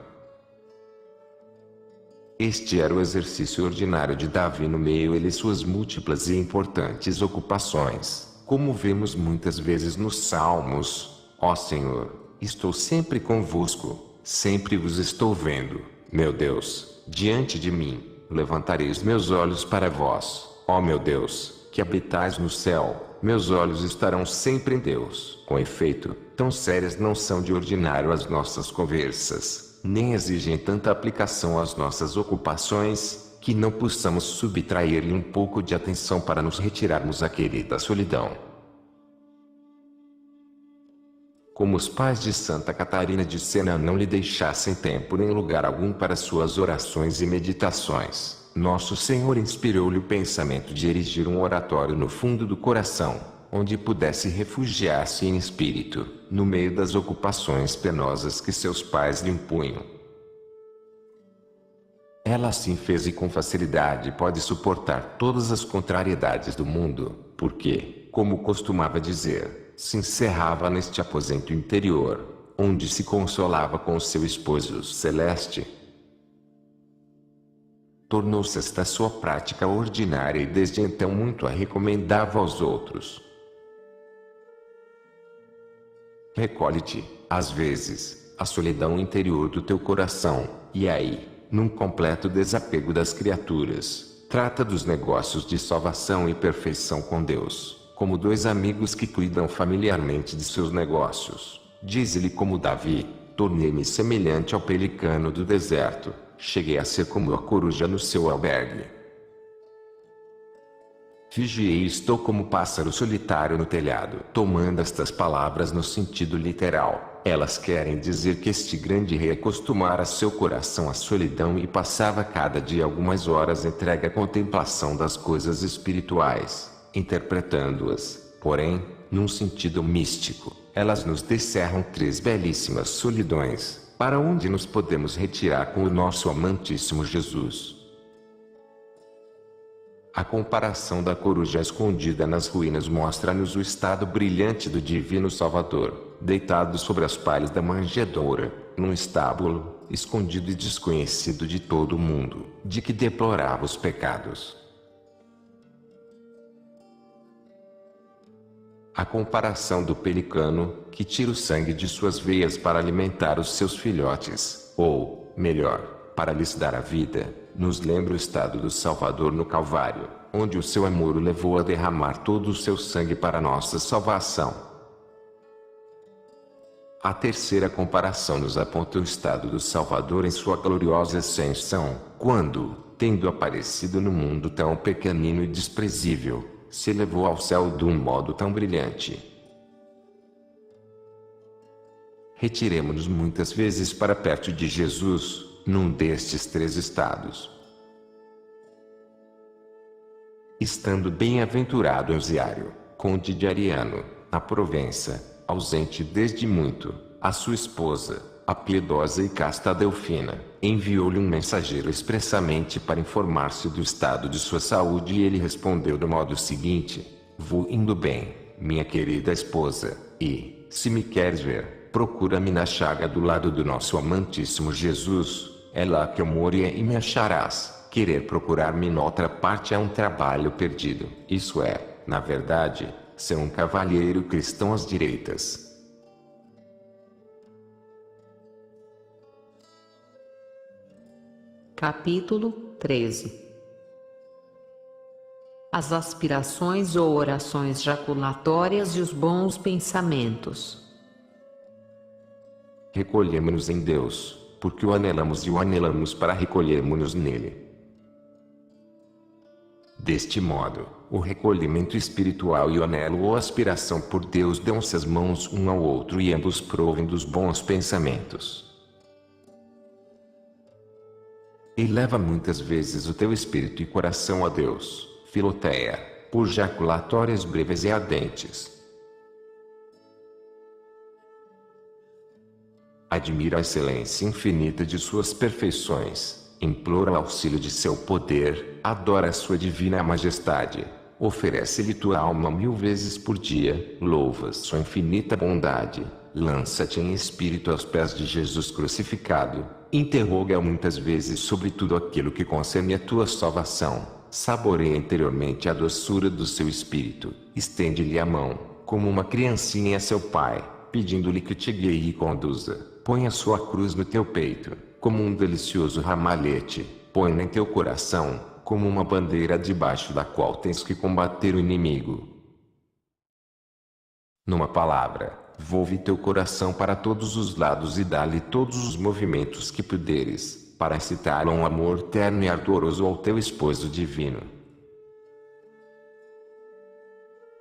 S2: Este era o exercício ordinário de Davi no meio de suas múltiplas e importantes ocupações, como vemos muitas vezes nos Salmos. Ó Senhor, estou sempre convosco, sempre vos estou vendo, meu Deus, diante de mim, levantarei os meus olhos para vós, ó meu Deus, que habitais no céu. Meus olhos estarão sempre em Deus. Com efeito, tão sérias não são de ordinário as nossas conversas, nem exigem tanta aplicação às nossas ocupações, que não possamos subtrair-lhe um pouco de atenção para nos retirarmos à querida solidão. Como os pais de Santa Catarina de Sena não lhe deixassem tempo nem lugar algum para suas orações e meditações, Nosso Senhor inspirou-lhe o pensamento de erigir um oratório no fundo do coração, onde pudesse refugiar-se em espírito, no meio das ocupações penosas que seus pais lhe impunham. Ela assim fez e com facilidade pode suportar todas as contrariedades do mundo, porque, como costumava dizer, se encerrava neste aposento interior, onde se consolava com seu esposo celeste. Tornou-se esta sua prática ordinária e desde então muito a recomendava aos outros. Recolhe-te, às vezes, à solidão interior do teu coração, e aí, num completo desapego das criaturas, trata dos negócios de salvação e perfeição com Deus, como dois amigos que cuidam familiarmente de seus negócios. Dize-lhe como Davi: tornei-me semelhante ao pelicano do deserto. Cheguei a ser como a coruja no seu albergue. Vigiei e estou como pássaro solitário no telhado. Tomando estas palavras no sentido literal, elas querem dizer que este grande rei acostumara seu coração à solidão e passava cada dia algumas horas entregue à contemplação das coisas espirituais, interpretando-as, porém, num sentido místico. Elas nos descerram três belíssimas solidões, para onde nos podemos retirar com o nosso amantíssimo Jesus. A comparação da coruja escondida nas ruínas mostra-nos o estado brilhante do Divino Salvador, deitado sobre as palhas da manjedoura, num estábulo, escondido e desconhecido de todo o mundo, de que deplorava os pecados. A comparação do pelicano, que tira o sangue de suas veias para alimentar os seus filhotes, ou, melhor, para lhes dar a vida, nos lembra o estado do Salvador no Calvário, onde o seu amor o levou a derramar todo o seu sangue para nossa salvação. A terceira comparação nos aponta o estado do Salvador em sua gloriosa ascensão, quando, tendo aparecido no mundo tão pequenino e desprezível, se elevou ao céu de um modo tão brilhante. Retiremo-nos muitas vezes para perto de Jesus, num destes três estados. Estando bem-aventurado Eusiário, conde de Ariano, na Provença, ausente desde muito, a sua esposa, a piedosa e casta Delfina, enviou-lhe um mensageiro expressamente para informar-se do estado de sua saúde e ele respondeu do modo seguinte: vou indo bem, minha querida esposa, e, se me queres ver, procura-me na chaga do lado do nosso amantíssimo Jesus, é lá que eu morei e me acharás. Querer procurar-me noutra parte é um trabalho perdido, isso é, na verdade, ser um cavalheiro cristão às direitas.
S1: Capítulo 13. As aspirações ou orações jaculatórias e os bons pensamentos.
S2: Recolhemo-nos em Deus, porque o anelamos e o anelamos para recolhermos-nos nele. Deste modo, o recolhimento espiritual e o anelo ou aspiração por Deus dão-se as mãos um ao outro e ambos provem dos bons pensamentos. Eleva muitas vezes o teu espírito e coração a Deus, Filoteia, por jaculatórias breves e ardentes. Admira a excelência infinita de suas perfeições, implora o auxílio de seu poder, adora a sua divina majestade, oferece-lhe tua alma 1000 vezes por dia, louvas sua infinita bondade, lança-te em espírito aos pés de Jesus crucificado, interroga-o muitas vezes sobre tudo aquilo que concerne a tua salvação, saboreia interiormente a doçura do seu espírito, estende-lhe a mão, como uma criancinha a seu pai, pedindo-lhe que te guie e conduza, põe a sua cruz no teu peito, como um delicioso ramalhete, põe-na em teu coração, como uma bandeira debaixo da qual tens que combater o inimigo. Numa palavra, volve teu coração para todos os lados e dá-lhe todos os movimentos que puderes, para excitar um amor terno e ardoroso ao teu esposo divino.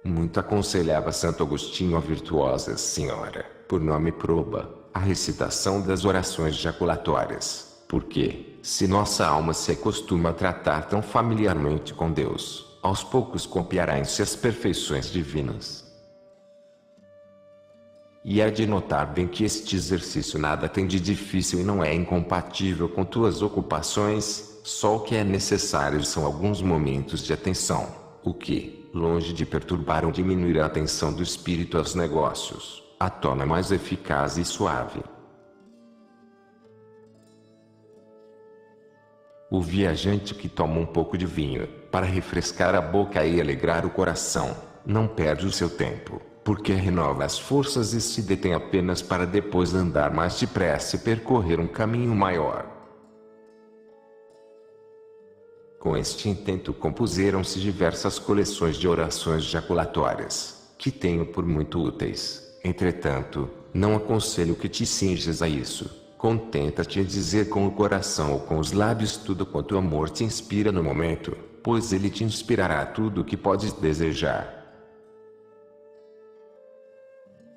S2: Muito aconselhava Santo Agostinho a virtuosa senhora, por nome Proba, a recitação das orações jaculatórias, porque, se nossa alma se acostuma a tratar tão familiarmente com Deus, aos poucos copiará em si as perfeições divinas. E é de notar bem que este exercício nada tem de difícil e não é incompatível com tuas ocupações, só o que é necessário são alguns momentos de atenção, o que, longe de perturbar ou diminuir a atenção do espírito aos negócios, a torna mais eficaz e suave. O viajante que toma um pouco de vinho, para refrescar a boca e alegrar o coração, não perde o seu tempo, porque renova as forças e se detém apenas para depois andar mais depressa e percorrer um caminho maior. Com este intento compuseram-se diversas coleções de orações jaculatórias, que tenho por muito úteis. Entretanto, não aconselho que te cinjas a isso. Contenta-te em dizer com o coração ou com os lábios tudo quanto o amor te inspira no momento, pois ele te inspirará tudo o que podes desejar.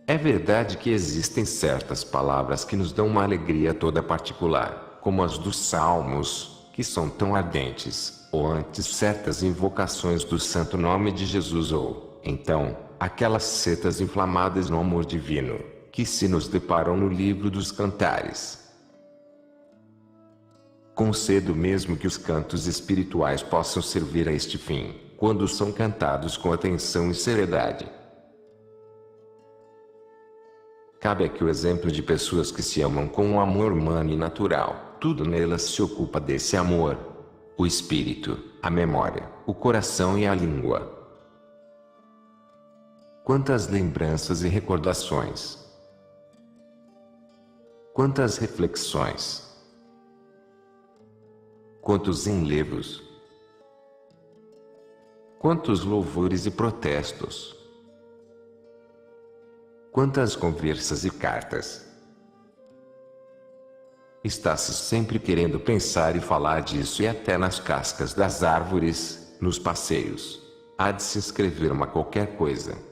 S2: É verdade que existem certas palavras que nos dão uma alegria toda particular, como as dos salmos, que são tão ardentes, ou antes certas invocações do santo nome de Jesus ou, então, aquelas setas inflamadas no amor divino, que se nos deparam no livro dos Cantares. Concedo mesmo que os cantos espirituais possam servir a este fim, quando são cantados com atenção e seriedade. Cabe aqui o exemplo de pessoas que se amam com um amor humano e natural, tudo nelas se ocupa desse amor. O espírito, a memória, o coração e a língua. Quantas lembranças e recordações! Quantas reflexões! Quantos enlevos! Quantos louvores e protestos! Quantas conversas e cartas! Está-se sempre querendo pensar e falar disso e até nas cascas das árvores, nos passeios. Há de se escrever uma qualquer coisa.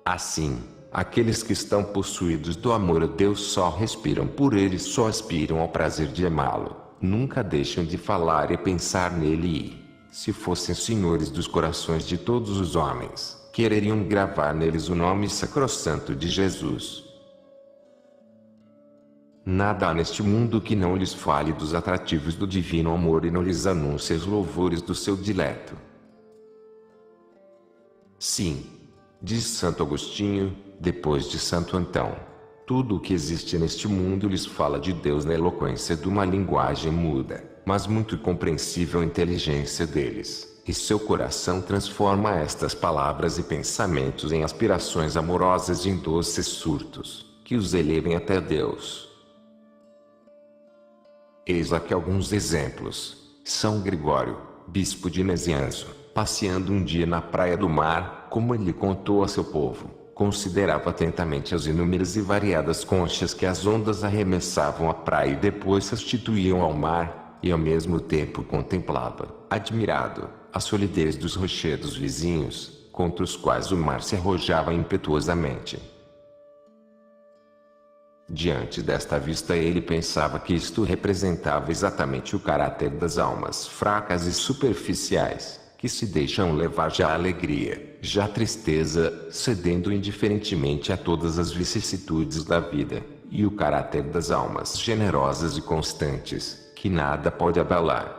S2: Assim, aqueles que estão possuídos do amor a Deus só respiram por ele e só aspiram ao prazer de amá-lo, nunca deixam de falar e pensar nele e, se fossem senhores dos corações de todos os homens, quereriam gravar neles o nome sacrossanto de Jesus. Nada há neste mundo que não lhes fale dos atrativos do divino amor e não lhes anuncie os louvores do seu dileto. Sim, diz Santo Agostinho, depois de Santo Antão, tudo o que existe neste mundo lhes fala de Deus na eloquência de uma linguagem muda, mas muito compreensível a inteligência deles, e seu coração transforma estas palavras e pensamentos em aspirações amorosas e em doces surtos, que os elevem até Deus. Eis aqui alguns exemplos. São Gregório, bispo de Nazianzo, passeando um dia na praia do mar, como ele contou a seu povo, considerava atentamente as inúmeras e variadas conchas que as ondas arremessavam à praia e depois substituíam ao mar, e ao mesmo tempo contemplava, admirado, a solidez dos rochedos vizinhos, contra os quais o mar se arrojava impetuosamente. Diante desta vista ele pensava que isto representava exatamente o caráter das almas fracas e superficiais, que se deixam levar já à alegria, já à tristeza, cedendo indiferentemente a todas as vicissitudes da vida, e o caráter das almas generosas e constantes, que nada pode abalar.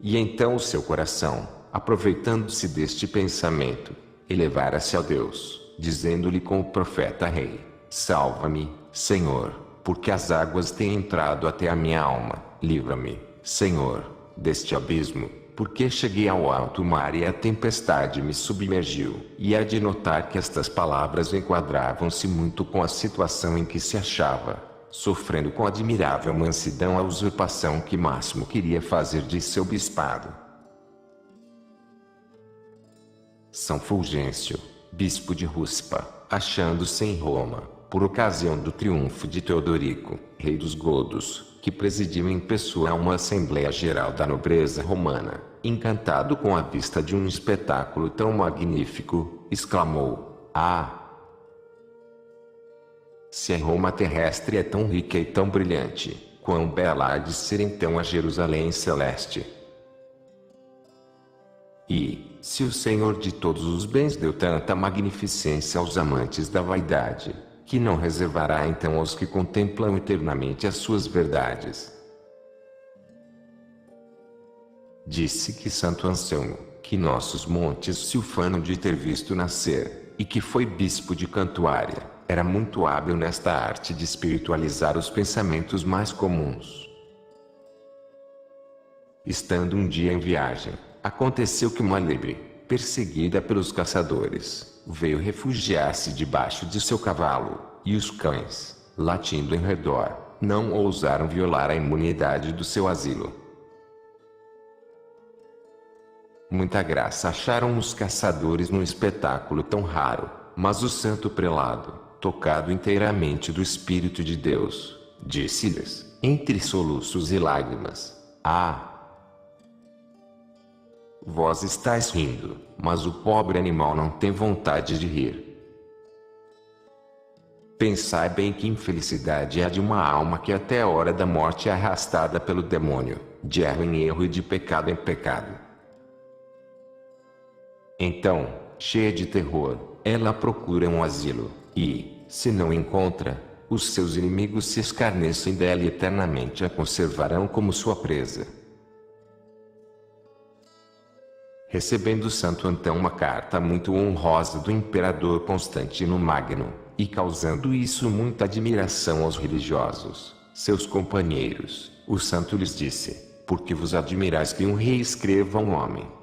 S2: E então o seu coração, aproveitando-se deste pensamento, elevara-se a Deus, dizendo-lhe com o profeta rei: Salva-me, Senhor, porque as águas têm entrado até a minha alma. Livra-me, Senhor, deste abismo, porque cheguei ao alto mar e a tempestade me submergiu. E há de notar que estas palavras enquadravam-se muito com a situação em que se achava, sofrendo com admirável mansidão a usurpação que Máximo queria fazer de seu bispado. São Fulgêncio, bispo de Ruspa, achando-se em Roma, por ocasião do triunfo de Teodorico, rei dos Godos, que presidiu em pessoa uma Assembleia Geral da nobreza romana, encantado com a vista de um espetáculo tão magnífico, exclamou: Ah! Se a Roma terrestre é tão rica e tão brilhante, quão bela há de ser então a Jerusalém celeste! E, se o Senhor de todos os bens deu tanta magnificência aos amantes da vaidade, que não reservará então aos que contemplam eternamente as suas verdades? Disse que Santo Anselmo, que nossos montes se ufanam de ter visto nascer, e que foi bispo de Cantuária, era muito hábil nesta arte de espiritualizar os pensamentos mais comuns. Estando um dia em viagem, aconteceu que uma lebre, perseguida pelos caçadores, veio refugiar-se debaixo de seu cavalo, e os cães, latindo em redor, não ousaram violar a imunidade do seu asilo. Muita graça acharam os caçadores num espetáculo tão raro, mas o santo prelado, tocado inteiramente do Espírito de Deus, disse-lhes, entre soluços e lágrimas: Ah! Vós estáis rindo, mas o pobre animal não tem vontade de rir. Pensai bem que infelicidade há de uma alma que até a hora da morte é arrastada pelo demônio, de erro em erro e de pecado em pecado. Então, cheia de terror, ela procura um asilo, e, se não encontra, os seus inimigos se escarnecem dela e eternamente a conservarão como sua presa. Recebendo Santo Antão uma carta muito honrosa do imperador Constantino Magno, e causando isso muita admiração aos religiosos, seus companheiros, o santo lhes disse: Por que vos admirais que um rei escreva a um homem?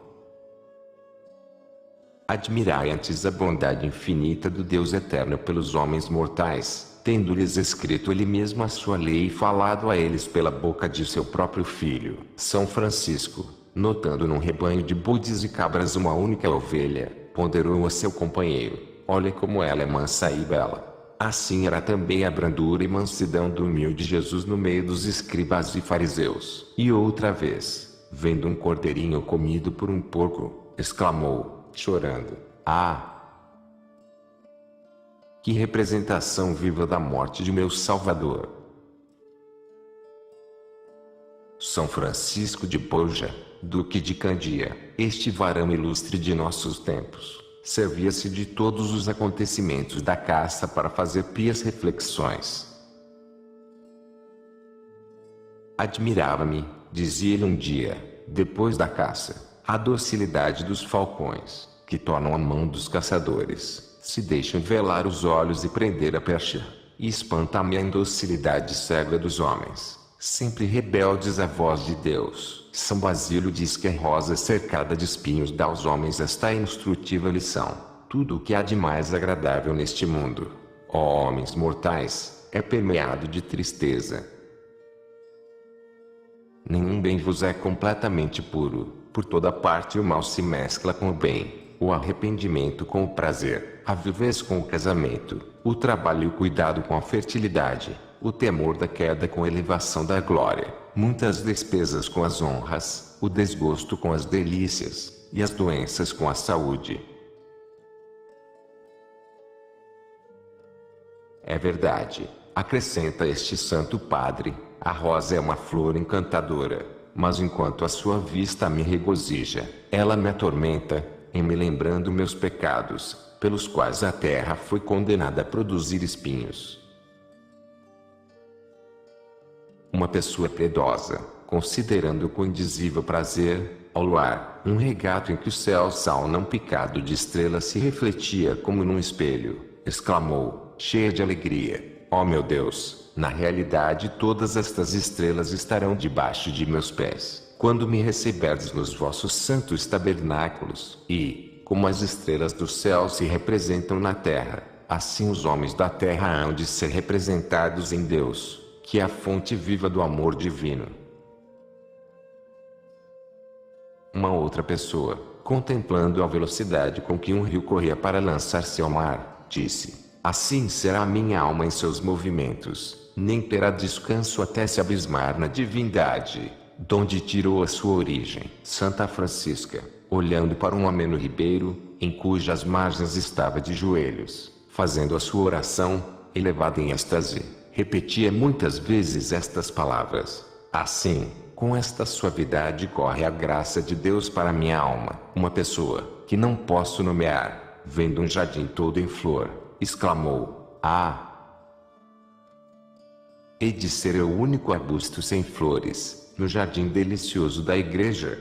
S2: Admirai antes a bondade infinita do Deus eterno pelos homens mortais, tendo-lhes escrito ele mesmo a sua lei e falado a eles pela boca de seu próprio filho. São Francisco, notando num rebanho de bodes e cabras uma única ovelha, ponderou a seu companheiro: Olha como ela é mansa e bela. Assim era também a brandura e mansidão do humilde Jesus no meio dos escribas e fariseus. E outra vez, vendo um cordeirinho comido por um porco, exclamou, chorando: Ah! Que representação viva da morte de meu Salvador! São Francisco de Borja, Duque de Candia, este varão ilustre de nossos tempos, servia-se de todos os acontecimentos da caça para fazer pias reflexões. Admirava-me, dizia ele um dia, depois da caça, a docilidade dos falcões, que tornam a mão dos caçadores, se deixam velar os olhos e prender a percha, e espanta-me a indocilidade cega dos homens, sempre rebeldes à voz de Deus. São Basílio diz que a rosa cercada de espinhos dá aos homens esta instrutiva lição: tudo o que há de mais agradável neste mundo, ó homens mortais, é permeado de tristeza. Nenhum bem vos é completamente puro, por toda parte o mal se mescla com o bem, o arrependimento com o prazer, a vivez com o casamento, o trabalho e o cuidado com a fertilidade, o temor da queda com a elevação da glória, muitas despesas com as honras, o desgosto com as delícias, e as doenças com a saúde. É verdade, acrescenta este santo padre, a rosa é uma flor encantadora, mas enquanto a sua vista me regozija, ela me atormenta, em me lembrando meus pecados, pelos quais a terra foi condenada a produzir espinhos. Uma pessoa piedosa, considerando com indizível prazer, ao luar, um regato em que o céu sal não picado de estrelas se refletia como num espelho, exclamou, cheia de alegria, ó meu Deus, na realidade todas estas estrelas estarão debaixo de meus pés, quando me receberdes nos vossos santos tabernáculos, e, como as estrelas do céu se representam na terra, assim os homens da terra hão de ser representados em Deus, que é a fonte viva do amor divino. Uma outra pessoa, contemplando a velocidade com que um rio corria para lançar-se ao mar, disse, assim será a minha alma em seus movimentos, nem terá descanso até se abismar na divindade, donde tirou a sua origem. Santa Francisca, olhando para um ameno ribeiro, em cujas margens estava de joelhos, fazendo a sua oração, elevada em êxtase, repetia muitas vezes estas palavras, assim, com esta suavidade corre a graça de Deus para minha alma. Uma pessoa, que não posso nomear, vendo um jardim todo em flor, exclamou, hei de ser eu o único arbusto sem flores, no jardim delicioso da igreja.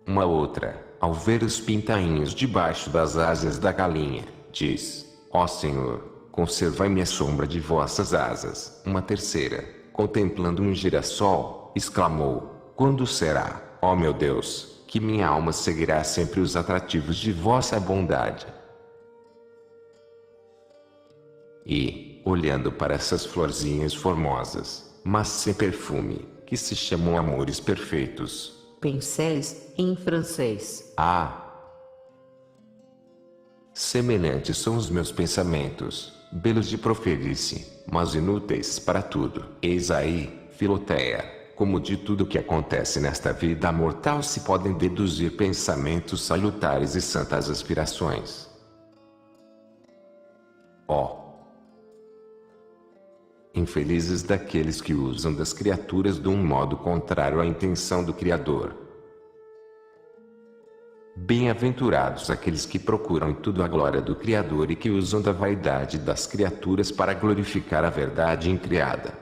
S2: Uma outra, ao ver os pintainhos debaixo das asas da galinha, diz, ó Senhor, conservai-me a sombra de vossas asas. Uma terceira, contemplando um girassol, exclamou, quando será, ó meu Deus, que minha alma seguirá sempre os atrativos de vossa bondade? E, olhando para essas florzinhas formosas, mas sem perfume, que se chamam amores perfeitos,
S1: Pensées, em francês.
S2: semelhantes são os meus pensamentos, belos de proferir-se, mas inúteis para tudo. Eis aí, Filoteia, como de tudo que acontece nesta vida mortal se podem deduzir pensamentos salutares e santas aspirações. Infelizes daqueles que usam das criaturas de um modo contrário à intenção do Criador. Bem-aventurados aqueles que procuram em tudo a glória do Criador e que usam da vaidade das criaturas para glorificar a verdade incriada.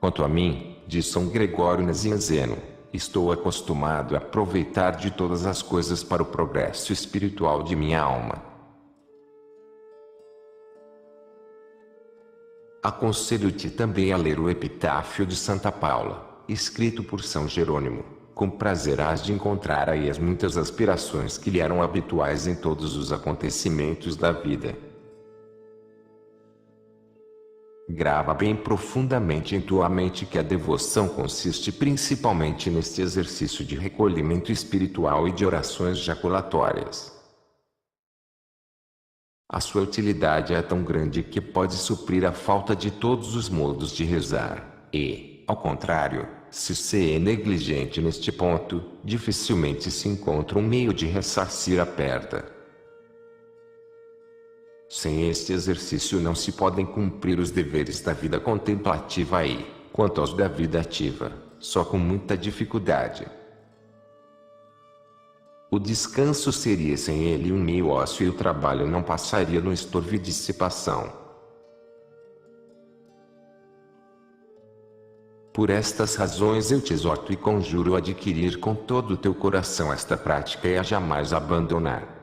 S2: Quanto a mim, diz São Gregório Nazianzeno, estou acostumado a aproveitar de todas as coisas para o progresso espiritual de minha alma. Aconselho-te também a ler o Epitáfio de Santa Paula, escrito por São Jerônimo. Com prazer hás de encontrar aí as muitas aspirações que lhe eram habituais em todos os acontecimentos da vida. Grava bem profundamente em tua mente que a devoção consiste principalmente neste exercício de recolhimento espiritual e de orações jaculatórias. A sua utilidade é tão grande que pode suprir a falta de todos os modos de rezar, e, ao contrário, se se é negligente neste ponto, dificilmente se encontra um meio de ressarcir a perda. Sem este exercício não se podem cumprir os deveres da vida contemplativa e, quanto aos da vida ativa, só com muita dificuldade. O descanso seria sem ele um meio ócio e o trabalho não passaria no estorvo e dissipação. Por estas razões eu te exorto e conjuro a adquirir com todo o teu coração esta prática e a jamais abandonar.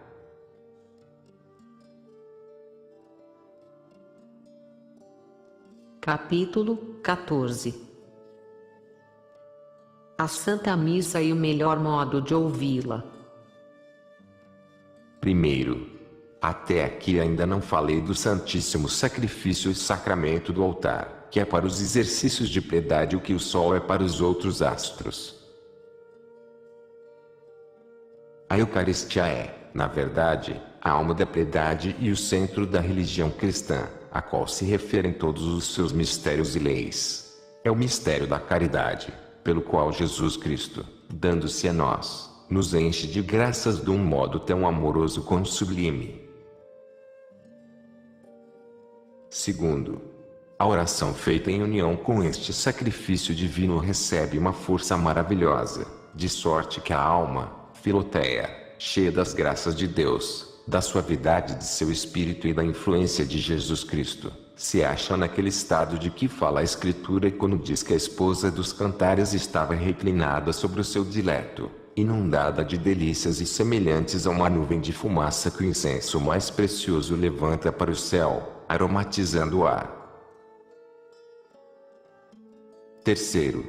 S1: Capítulo 14. A Santa Missa e o melhor modo de ouvi-la.
S2: Primeiro, até aqui ainda não falei do Santíssimo Sacrifício e Sacramento do altar, que é para os exercícios de piedade o que o sol é para os outros astros. A Eucaristia é, na verdade, a alma da piedade e o centro da religião cristã, a qual se referem todos os seus mistérios e leis. É o mistério da caridade, pelo qual Jesus Cristo, dando-se a nós, nos enche de graças de um modo tão amoroso quanto sublime. Segundo, a oração feita em união com este sacrifício divino recebe uma força maravilhosa, de sorte que a alma, Filoteia, cheia das graças de Deus, da suavidade de seu espírito e da influência de Jesus Cristo, se acha naquele estado de que fala a Escritura quando diz que a esposa dos cantares estava reclinada sobre o seu dileto, inundada de delícias e semelhantes a uma nuvem de fumaça que o incenso mais precioso levanta para o céu, aromatizando o ar. Terceiro,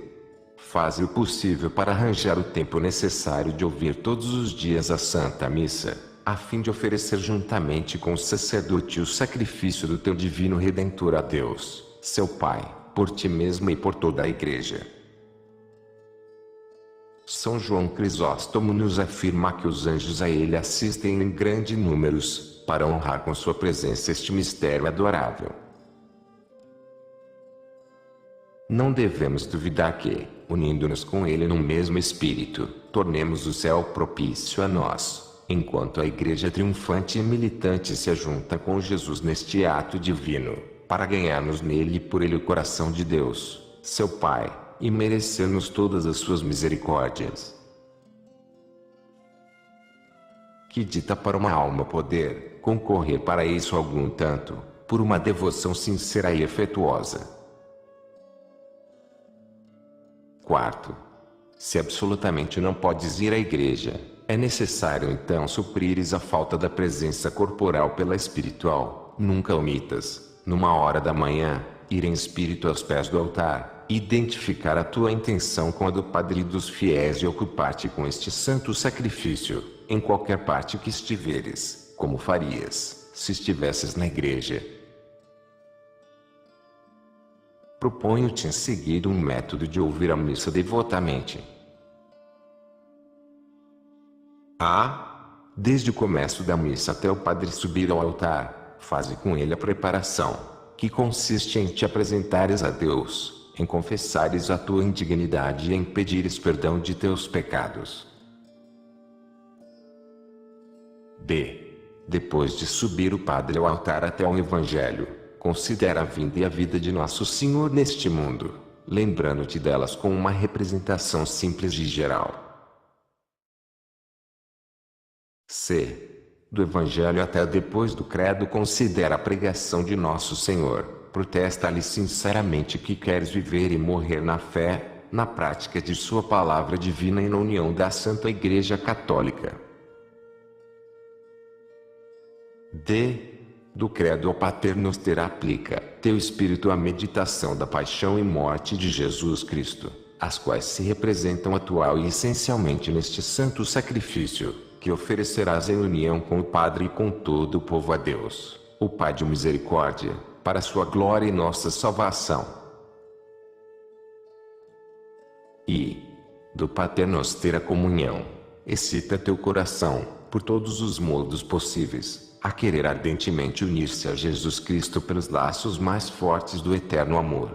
S2: faze o possível para arranjar o tempo necessário de ouvir todos os dias a Santa Missa, a fim de oferecer juntamente com o sacerdote o sacrifício do teu divino Redentor a Deus, seu Pai, por ti mesmo e por toda a Igreja. São João Crisóstomo nos afirma que os anjos a ele assistem em grandes números, para honrar com sua presença este mistério adorável. Não devemos duvidar que, unindo-nos com ele no mesmo espírito, tornemos o céu propício a nós, enquanto a Igreja triunfante e militante se ajunta com Jesus neste ato divino, para ganharmos nele e por ele o coração de Deus, seu Pai, e merecermos todas as suas misericórdias. Que dita para uma alma poder concorrer para isso algum tanto, por uma devoção sincera e efetuosa. Quarto, se absolutamente não podes ir à igreja, é necessário então suprires a falta da presença corporal pela espiritual. Nunca omitas, numa hora da manhã, ir em espírito aos pés do altar, identificar a tua intenção com a do Padre dos fiéis e ocupar-te com este santo sacrifício, em qualquer parte que estiveres, como farias, se estivesses na igreja. Proponho-te em seguida um método de ouvir a missa devotamente. Desde o começo da missa até o padre subir ao altar, faze com ele a preparação, que consiste em te apresentares a Deus, em confessares a tua indignidade e em pedires perdão de teus pecados. Depois de subir o padre ao altar até o Evangelho, considera a vinda e a vida de Nosso Senhor neste mundo, lembrando-te delas com uma representação simples e geral. Do Evangelho até depois do Credo considera a pregação de Nosso Senhor, protesta-lhe sinceramente que queres viver e morrer na fé, na prática de sua palavra divina e na união da Santa Igreja Católica. Do Credo ao Pater Noster aplica teu espírito à meditação da paixão e morte de Jesus Cristo, as quais se representam atual e essencialmente neste santo sacrifício, que oferecerás em união com o Padre e com todo o povo a Deus, o Pai de misericórdia, para sua glória e nossa salvação. Do Pater Noster a comunhão, excita teu coração, por todos os modos possíveis, a querer ardentemente unir-se a Jesus Cristo pelos laços mais fortes do eterno amor.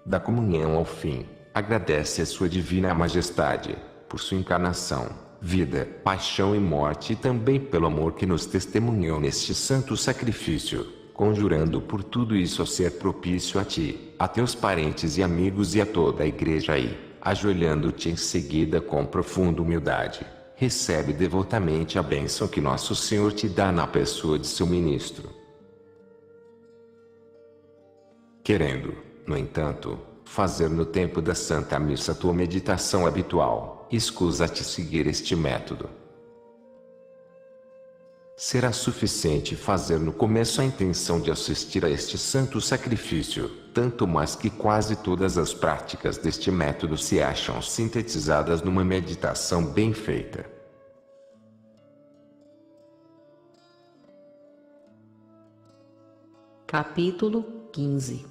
S2: Da comunhão ao fim, agradece a sua divina majestade, por sua encarnação, vida, paixão e morte e também pelo amor que nos testemunhou neste santo sacrifício, conjurando por tudo isso a ser propício a ti, a teus parentes e amigos e a toda a Igreja e, ajoelhando-te em seguida com profunda humildade, recebe devotamente a bênção que Nosso Senhor te dá na pessoa de seu ministro. Querendo, no entanto, fazer no tempo da Santa Missa tua meditação habitual, escusa-te seguir este método. Será suficiente fazer no começo a intenção de assistir a este santo sacrifício, tanto mais que quase todas as práticas deste método se acham sintetizadas numa meditação bem feita.
S1: Capítulo 15.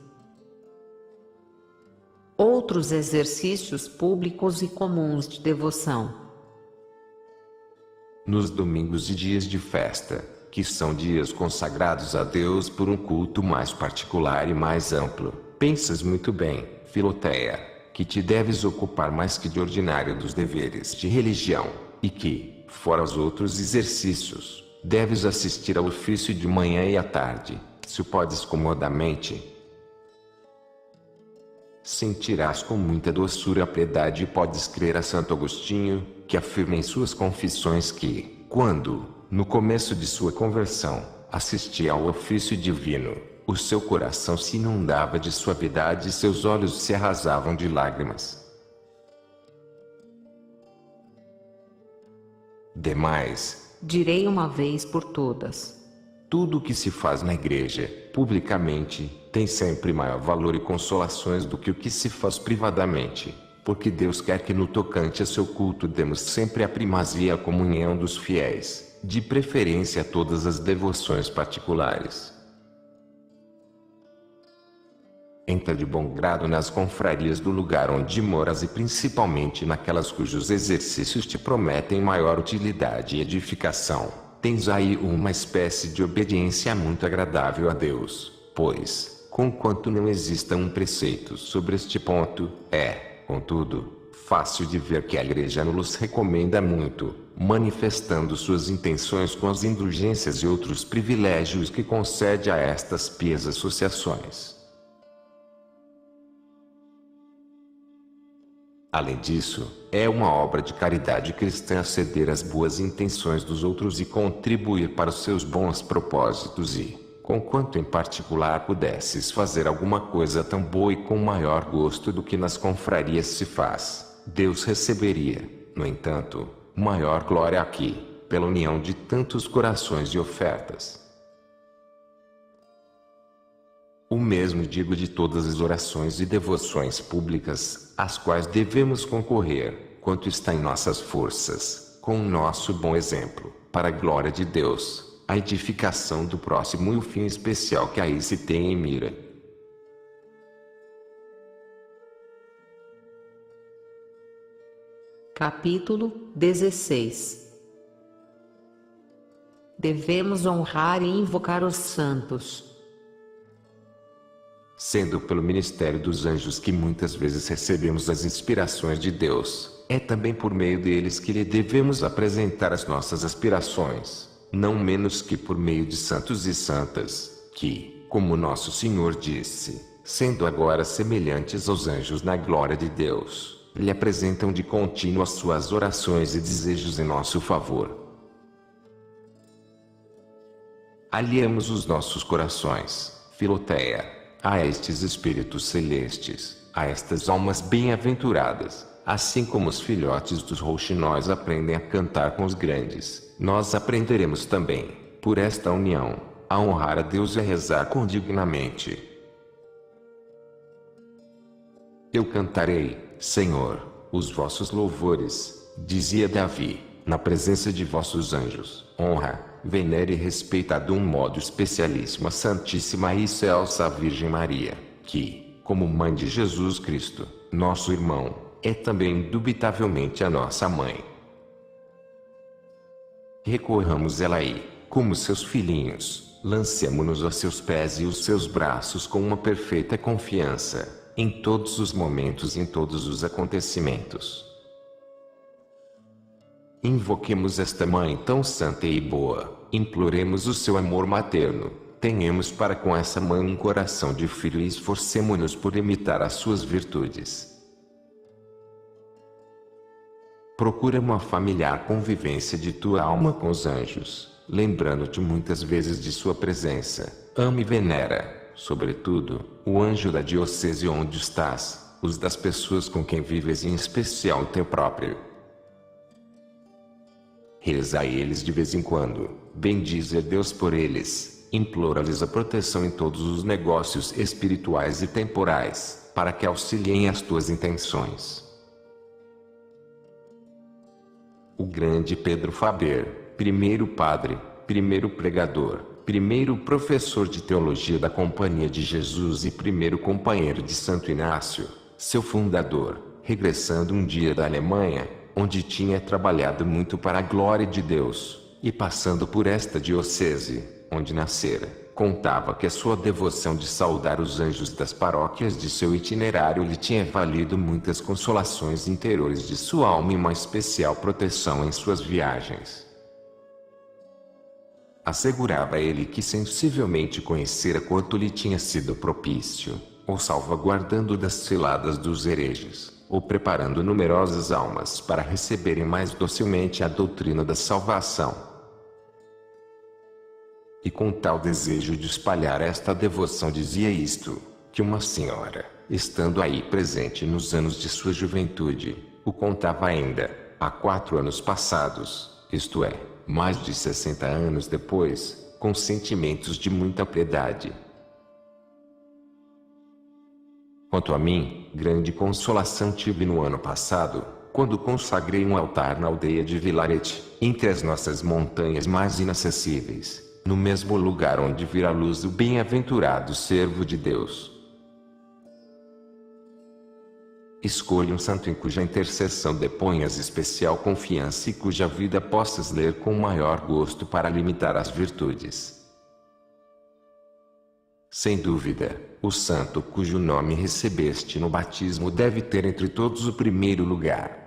S1: Outros exercícios públicos e comuns de devoção.
S2: Nos domingos e dias de festa, que são dias consagrados a Deus por um culto mais particular e mais amplo, pensas muito bem, Filoteia, que te deves ocupar mais que de ordinário dos deveres de religião, e que, fora os outros exercícios, deves assistir ao ofício de manhã e à tarde, se o podes comodamente. Sentirás com muita doçura a piedade e podes crer a Santo Agostinho, que afirma em suas confissões que, quando, no começo de sua conversão, assistia ao ofício divino, o seu coração se inundava de suavidade e seus olhos se arrasavam de lágrimas. Demais,
S1: direi uma vez por todas:
S2: tudo o que se faz na igreja, publicamente, tem sempre maior valor e consolações do que o que se faz privadamente, porque Deus quer que no tocante a seu culto demos sempre a primazia à comunhão dos fiéis, de preferência a todas as devoções particulares. Entra de bom grado nas confrarias do lugar onde moras e principalmente naquelas cujos exercícios te prometem maior utilidade e edificação. Tens aí uma espécie de obediência muito agradável a Deus, pois, conquanto não exista um preceito sobre este ponto, contudo, fácil de ver que a Igreja nos recomenda muito, manifestando suas intenções com as indulgências e outros privilégios que concede a estas pias associações. Além disso, é uma obra de caridade cristã ceder às boas intenções dos outros e contribuir para os seus bons propósitos e, conquanto em particular pudesses fazer alguma coisa tão boa e com maior gosto do que nas confrarias se faz, Deus receberia, no entanto, maior glória aqui, pela união de tantos corações e ofertas. O mesmo digo de todas as orações e devoções públicas, às quais devemos concorrer, quanto está em nossas forças, com o nosso bom exemplo, para a glória de Deus, a edificação do próximo e o fim especial que aí se tem em mira.
S1: Capítulo 16. Devemos honrar e invocar os santos.
S2: Sendo pelo ministério dos anjos que muitas vezes recebemos as inspirações de Deus, é também por meio deles que lhe devemos apresentar as nossas aspirações, não menos que por meio de santos e santas, que, como nosso Senhor disse, sendo agora semelhantes aos anjos na glória de Deus, lhe apresentam de contínuo as suas orações e desejos em nosso favor. Aliemos os nossos corações, Filoteia, a estes espíritos celestes, a estas almas bem-aventuradas, assim como os filhotes dos rouxinóis aprendem a cantar com os grandes, nós aprenderemos também, por esta união, a honrar a Deus e a rezar condignamente. Eu cantarei, Senhor, os vossos louvores, dizia Davi, na presença de vossos anjos. Honra, venere e respeita de um modo especialíssimo a Santíssima e Excelsa Virgem Maria, que, como mãe de Jesus Cristo, nosso irmão, é também indubitavelmente a nossa mãe. Recorramos ela aí, como seus filhinhos, lancemo-nos a seus pés e os seus braços com uma perfeita confiança, em todos os momentos e em todos os acontecimentos. Invoquemos esta Mãe tão santa e boa, imploremos o seu amor materno, tenhamos para com essa Mãe um coração de filho e esforcemo-nos por imitar as suas virtudes. Procura uma familiar convivência de tua alma com os anjos, lembrando-te muitas vezes de sua presença. Ama e venera, sobretudo, o anjo da diocese onde estás, os das pessoas com quem vives e em especial o teu próprio. Reza a eles de vez em quando, bendize a Deus por eles, implora-lhes a proteção em todos os negócios espirituais e temporais, para que auxiliem as tuas intenções. O grande Pedro Faber, primeiro padre, primeiro pregador, primeiro professor de teologia da Companhia de Jesus e primeiro companheiro de Santo Inácio, seu fundador, regressando um dia da Alemanha, onde tinha trabalhado muito para a glória de Deus, e passando por esta diocese, onde nascera, contava que a sua devoção de saudar os anjos das paróquias de seu itinerário lhe tinha valido muitas consolações interiores de sua alma e uma especial proteção em suas viagens. Assegurava ele que sensivelmente conhecera quanto lhe tinha sido propício, ou salvaguardando das ciladas dos hereges, ou preparando numerosas almas para receberem mais docilmente a doutrina da salvação. E com tal desejo de espalhar esta devoção dizia isto, que uma senhora, estando aí presente nos anos de sua juventude, o contava ainda, há 4 anos passados, isto é, mais de 60 anos depois, com sentimentos de muita piedade. Quanto a mim, grande consolação tive no ano passado, quando consagrei um altar na aldeia de Vilarete, entre as nossas montanhas mais inacessíveis, no mesmo lugar onde vira a luz o bem-aventurado servo de Deus. Escolha um santo em cuja intercessão deponhas especial confiança e cuja vida possas ler com maior gosto para limitar as virtudes. Sem dúvida, o santo cujo nome recebeste no batismo deve ter entre todos o primeiro lugar.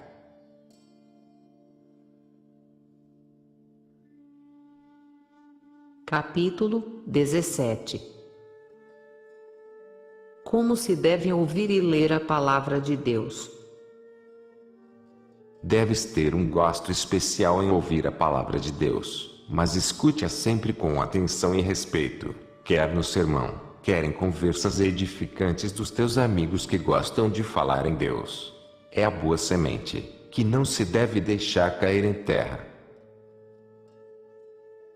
S1: Capítulo 17. Como se deve ouvir e ler a palavra de Deus?
S2: Deves ter um gosto especial em ouvir a palavra de Deus, mas escute-a sempre com atenção e respeito, quer no sermão, quer em conversas edificantes dos teus amigos que gostam de falar em Deus. É a boa semente, que não se deve deixar cair em terra.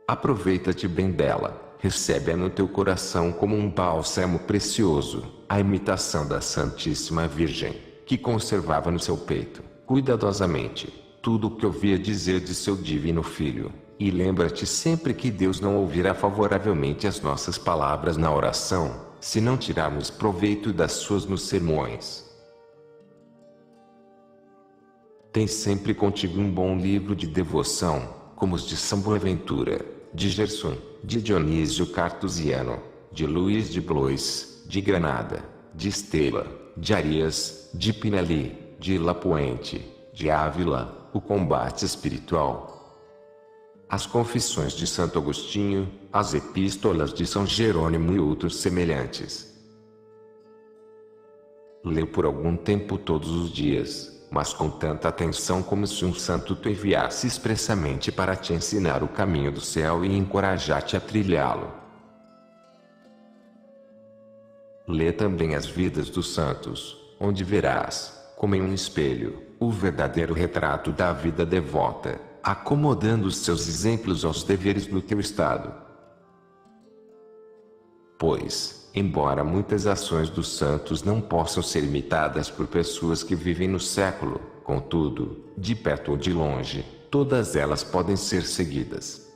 S2: Aproveita-te bem dela, recebe-a no teu coração como um bálsamo precioso, a imitação da Santíssima Virgem, que conservava no seu peito, cuidadosamente, tudo o que ouvia dizer de seu divino Filho, e lembra-te sempre que Deus não ouvirá favoravelmente as nossas palavras na oração, se não tirarmos proveito das suas nos sermões. Tem sempre contigo um bom livro de devoção, como os de São Boaventura, de Gerson, de Dionísio Cartusiano, de Luís de Blois, de Granada, de Estela, de Arias, de Pinelli, de Lapuente, de Ávila, o combate espiritual, as confissões de Santo Agostinho, as epístolas de São Jerônimo e outros semelhantes. Lê por algum tempo todos os dias, mas com tanta atenção como se um santo te enviasse expressamente para te ensinar o caminho do céu e encorajar-te a trilhá-lo. Lê também as vidas dos santos, onde verás, como em um espelho, o verdadeiro retrato da vida devota, acomodando os seus exemplos aos deveres do teu estado. Pois, embora muitas ações dos santos não possam ser imitadas por pessoas que vivem no século, contudo, de perto ou de longe, todas elas podem ser seguidas.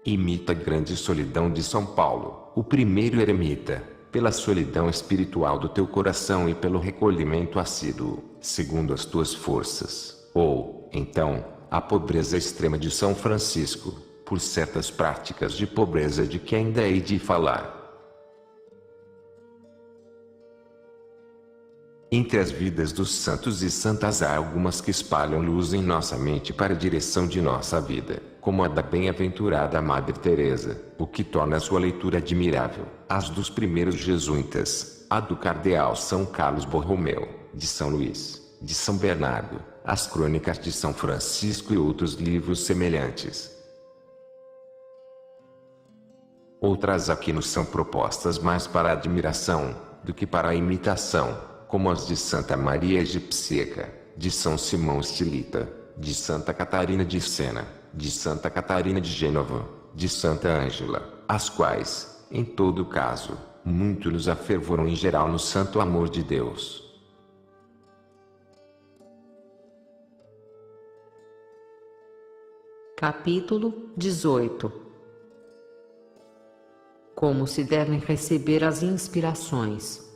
S2: Imita a grande solidão de São Paulo, o primeiro eremita, pela solidão espiritual do teu coração e pelo recolhimento assíduo, segundo as tuas forças, ou, então, a pobreza extrema de São Francisco, por certas práticas de pobreza de que ainda hei de falar. Entre as vidas dos santos e santas há algumas que espalham luz em nossa mente para a direção de nossa vida, como a da bem-aventurada Madre Teresa, o que torna sua leitura admirável, as dos primeiros jesuítas, a do cardeal São Carlos Borromeu, de São Luís, de São Bernardo, as crônicas de São Francisco e outros livros semelhantes. Outras aqui nos são propostas mais para a admiração, do que para a imitação, como as de Santa Maria Egipsíaca, de São Simão Estilita, de Santa Catarina de Sena, de Santa Catarina de Gênova, de Santa Ângela, as quais, em todo caso, muito nos afervoram em geral no santo amor de Deus.
S1: Capítulo 18. Como se devem receber as inspirações?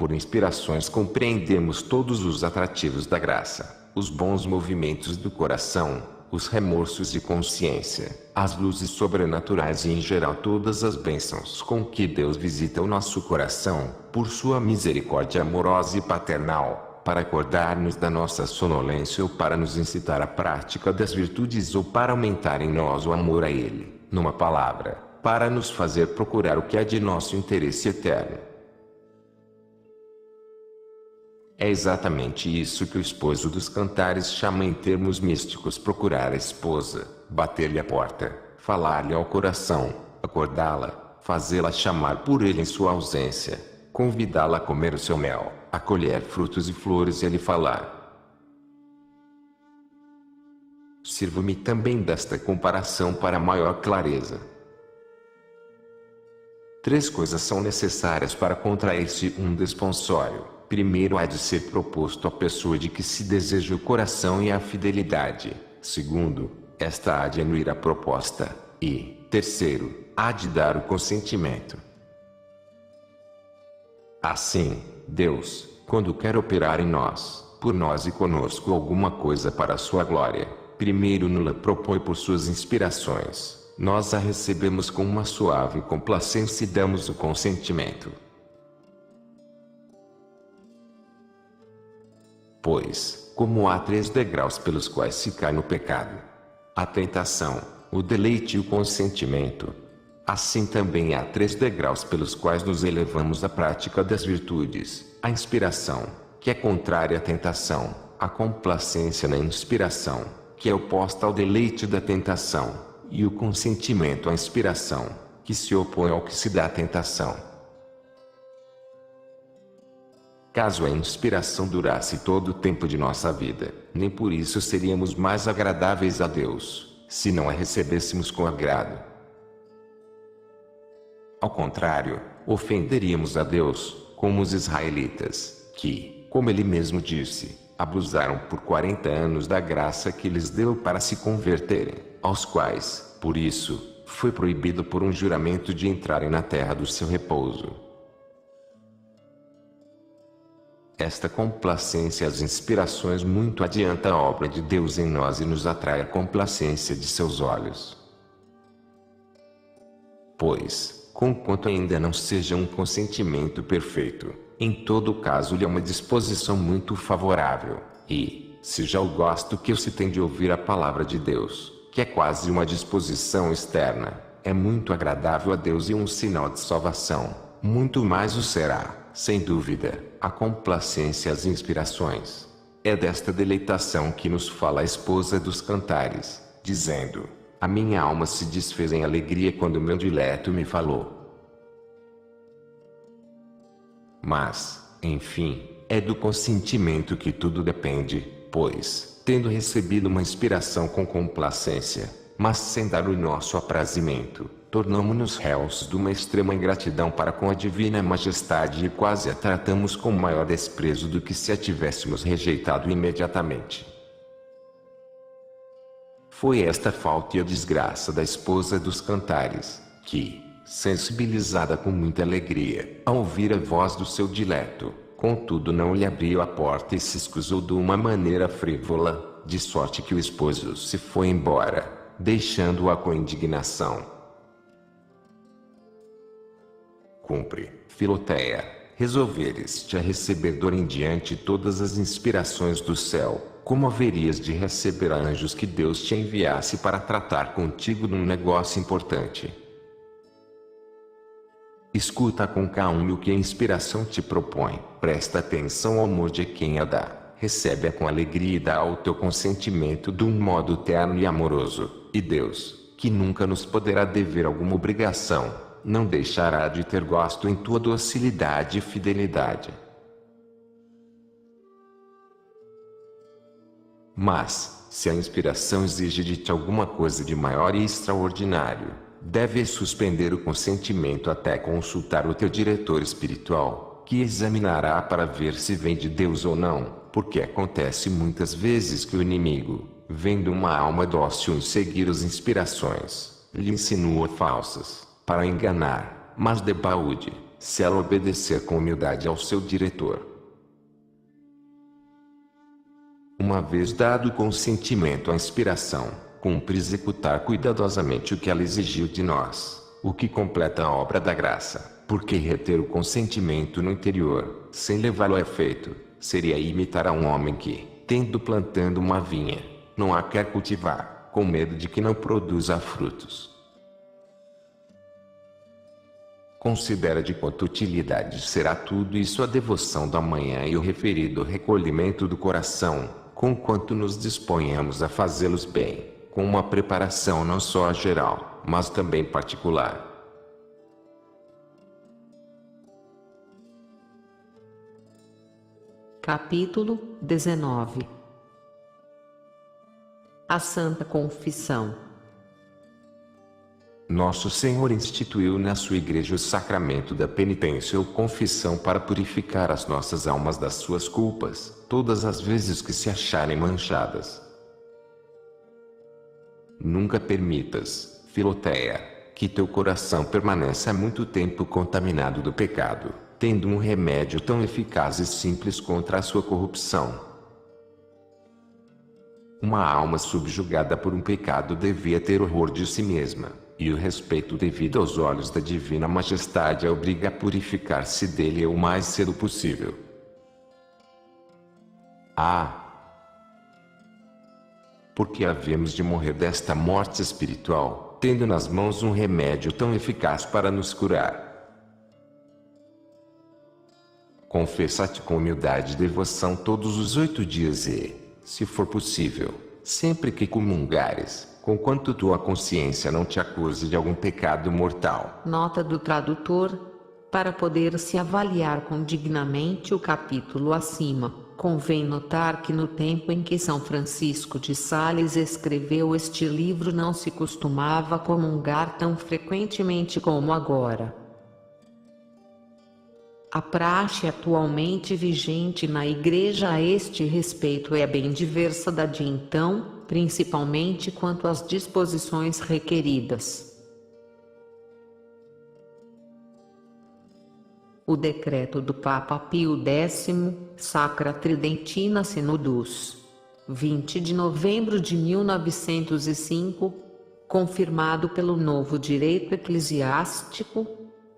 S2: Por inspirações compreendemos todos os atrativos da graça, os bons movimentos do coração, os remorsos de consciência, as luzes sobrenaturais e em geral todas as bênçãos com que Deus visita o nosso coração, por sua misericórdia amorosa e paternal, para acordar-nos da nossa sonolência ou para nos incitar à prática das virtudes ou para aumentar em nós o amor a Ele, numa palavra, para nos fazer procurar o que é de nosso interesse eterno. É exatamente isso que o esposo dos cantares chama em termos místicos procurar a esposa, bater-lhe a porta, falar-lhe ao coração, acordá-la, fazê-la chamar por ele em sua ausência, convidá-la a comer o seu mel, a colher frutos e flores e a lhe falar. Sirvo-me também desta comparação para maior clareza. 3 coisas são necessárias para contrair-se um desponsório. Primeiro, há de ser proposto à pessoa de que se deseja o coração e a fidelidade. Segundo, esta há de anuir a proposta. E, terceiro, há de dar o consentimento. Assim, Deus, quando quer operar em nós, por nós e conosco alguma coisa para a sua glória, primeiro nos-la propõe por suas inspirações. Nós a recebemos com uma suave complacência e damos o consentimento. Pois, como há 3 degraus pelos quais se cai no pecado: a tentação, o deleite e o consentimento. Assim também há 3 degraus pelos quais nos elevamos à prática das virtudes: a inspiração, que é contrária à tentação; a complacência na inspiração, que é oposta ao deleite da tentação; e o consentimento à inspiração, que se opõe ao que se dá à tentação. Caso a inspiração durasse todo o tempo de nossa vida, nem por isso seríamos mais agradáveis a Deus, se não a recebêssemos com agrado. Ao contrário, ofenderíamos a Deus, como os israelitas, que, como ele mesmo disse, abusaram por 40 anos da graça que lhes deu para se converterem, aos quais, por isso, foi proibido por um juramento de entrarem na terra do seu repouso. Esta complacência às inspirações muito adianta a obra de Deus em nós e nos atrai a complacência de seus olhos. Pois, conquanto ainda não seja um consentimento perfeito, em todo caso lhe é uma disposição muito favorável, e, se já o gosto que se tem de ouvir a palavra de Deus, que é quase uma disposição externa, é muito agradável a Deus e um sinal de salvação, muito mais o será, sem dúvida, a complacência às inspirações. É desta deleitação que nos fala a esposa dos cantares, dizendo: a minha alma se desfez em alegria quando meu dileto me falou. Mas, enfim, é do consentimento que tudo depende, pois, tendo recebido uma inspiração com complacência, mas sem dar o nosso aprazimento, tornamo-nos réus de uma extrema ingratidão para com a divina majestade e quase a tratamos com maior desprezo do que se a tivéssemos rejeitado imediatamente. Foi esta falta e a desgraça da esposa dos cantares, que, sensibilizada com muita alegria, ao ouvir a voz do seu dileto, contudo não lhe abriu a porta e se escusou de uma maneira frívola, de sorte que o esposo se foi embora, deixando-a com indignação. Cumpre, Filoteia, resolveres-te a receber dor em diante todas as inspirações do céu, como haverias de receber a anjos que Deus te enviasse para tratar contigo num negócio importante. Escuta com calma o que a inspiração te propõe, presta atenção ao amor de quem a dá, recebe-a com alegria e dá o teu consentimento de um modo terno e amoroso, e Deus, que nunca nos poderá dever alguma obrigação, não deixará de ter gosto em tua docilidade e fidelidade. Mas, se a inspiração exige de ti alguma coisa de maior e extraordinário, deves suspender o consentimento até consultar o teu diretor espiritual, que examinará para ver se vem de Deus ou não, porque acontece muitas vezes que o inimigo, vendo uma alma dócil seguir as inspirações, lhe insinua falsas, para enganar, mas debalde, se ela obedecer com humildade ao seu diretor. Uma vez dado o consentimento à inspiração, cumpre executar cuidadosamente o que ela exigiu de nós, o que completa a obra da graça, porque reter o consentimento no interior, sem levá-lo a efeito, seria imitar a um homem que, tendo plantando uma vinha, não a quer cultivar, com medo de que não produza frutos. Considera de quanta utilidade será tudo isso a devoção da manhã e o referido recolhimento do coração, conquanto nos disponhamos a fazê-los bem, com uma preparação não só geral, mas também particular.
S1: Capítulo 19. A Santa Confissão.
S2: Nosso Senhor instituiu na sua Igreja o sacramento da penitência ou confissão para purificar as nossas almas das suas culpas, todas as vezes que se acharem manchadas. Nunca permitas, Filoteia, que teu coração permaneça muito tempo contaminado do pecado, tendo um remédio tão eficaz e simples contra a sua corrupção. Uma alma subjugada por um pecado devia ter horror de si mesma, e o respeito devido aos olhos da divina majestade a obriga a purificar-se dele o mais cedo possível. Porque havemos de morrer desta morte espiritual, tendo nas mãos um remédio tão eficaz para nos curar. Confessa-te com humildade e devoção todos os 8 dias e, se for possível, sempre que comungares, conquanto tua consciência não te acuse de algum pecado mortal.
S1: Nota do tradutor: para poder-se avaliar condignamente o capítulo acima, convém notar que no tempo em que São Francisco de Sales escreveu este livro não se costumava comungar tão frequentemente como agora. A praxe atualmente vigente na Igreja a este respeito é bem diversa da de então, principalmente quanto às disposições requeridas. O decreto do Papa Pio X, Sacra Tridentina Synodus, 20 de novembro de 1905, confirmado pelo Novo Direito Eclesiástico,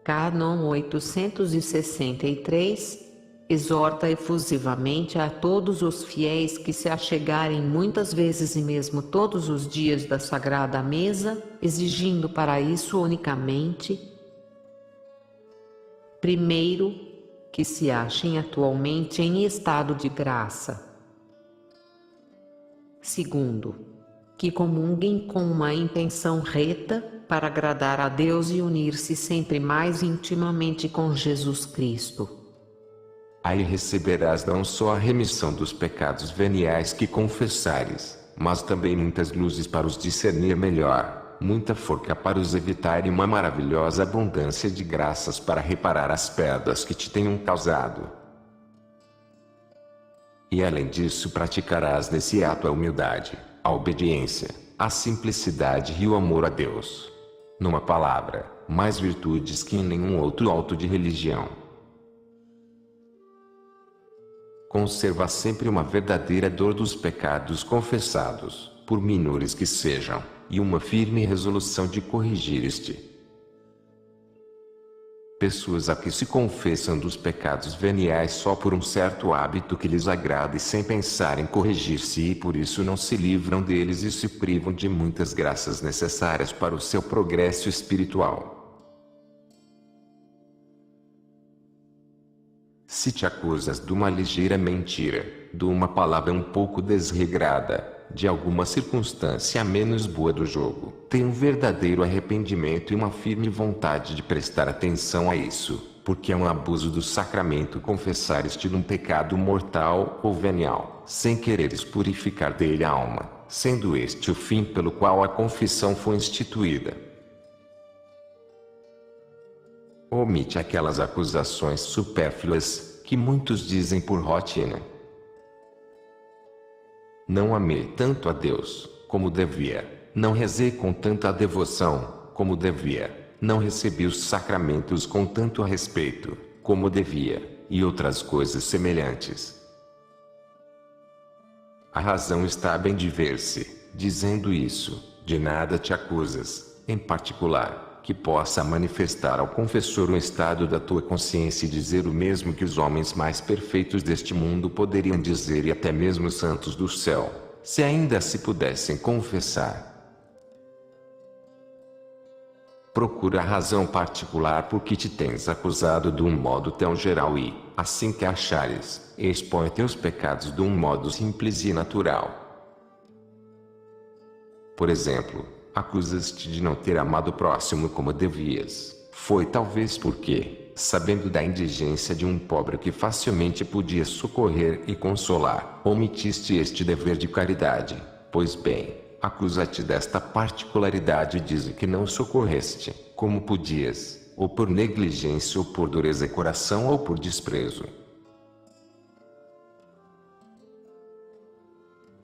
S1: Cânon 863, exorta efusivamente a todos os fiéis que se achegarem muitas vezes e mesmo todos os dias da Sagrada Mesa, exigindo para isso unicamente: primeiro, que se achem atualmente em estado de graça. Segundo, que comunguem com uma intenção reta, para agradar a Deus e unir-se sempre mais intimamente com Jesus Cristo.
S2: Aí receberás não só a remissão dos pecados veniais que confessares, mas também muitas luzes para os discernir melhor, muita forca para os evitar e uma maravilhosa abundância de graças para reparar as perdas que te tenham causado. E além disso praticarás nesse ato a humildade, a obediência, a simplicidade e o amor a Deus. Numa palavra, mais virtudes que em nenhum outro auto de religião. Conserva sempre uma verdadeira dor dos pecados confessados, por menores que sejam, e uma firme resolução de corrigir este. Pessoas a que se confessam dos pecados veniais só por um certo hábito que lhes agrada e sem pensar em corrigir-se e por isso não se livram deles e se privam de muitas graças necessárias para o seu progresso espiritual. Se te acusas de uma ligeira mentira, de uma palavra um pouco desregrada, de alguma circunstância menos boa do jogo, tem um verdadeiro arrependimento e uma firme vontade de prestar atenção a isso, porque é um abuso do sacramento confessares-te de um pecado mortal ou venial, sem quereres purificar dele a alma, sendo este o fim pelo qual a confissão foi instituída. Omite aquelas acusações supérfluas, que muitos dizem por rotina. Não amei tanto a Deus, como devia, não rezei com tanta devoção, como devia, não recebi os sacramentos com tanto respeito como devia, e outras coisas semelhantes. A razão está bem de ver-se, dizendo isso, de nada te acusas, em particular, que possa manifestar ao confessor um estado da tua consciência e dizer o mesmo que os homens mais perfeitos deste mundo poderiam dizer e até mesmo os santos do céu, se ainda se pudessem confessar. Procura a razão particular por que te tens acusado de um modo tão geral e, assim que achares, expõe teus pecados de um modo simples e natural. Por exemplo, acusas-te de não ter amado o próximo como devias. Foi talvez porque, sabendo da indigência de um pobre que facilmente podia socorrer e consolar, omitiste este dever de caridade. Pois bem, acusa-te desta particularidade e diz que não socorreste, como podias, ou por negligência ou por dureza de coração ou por desprezo.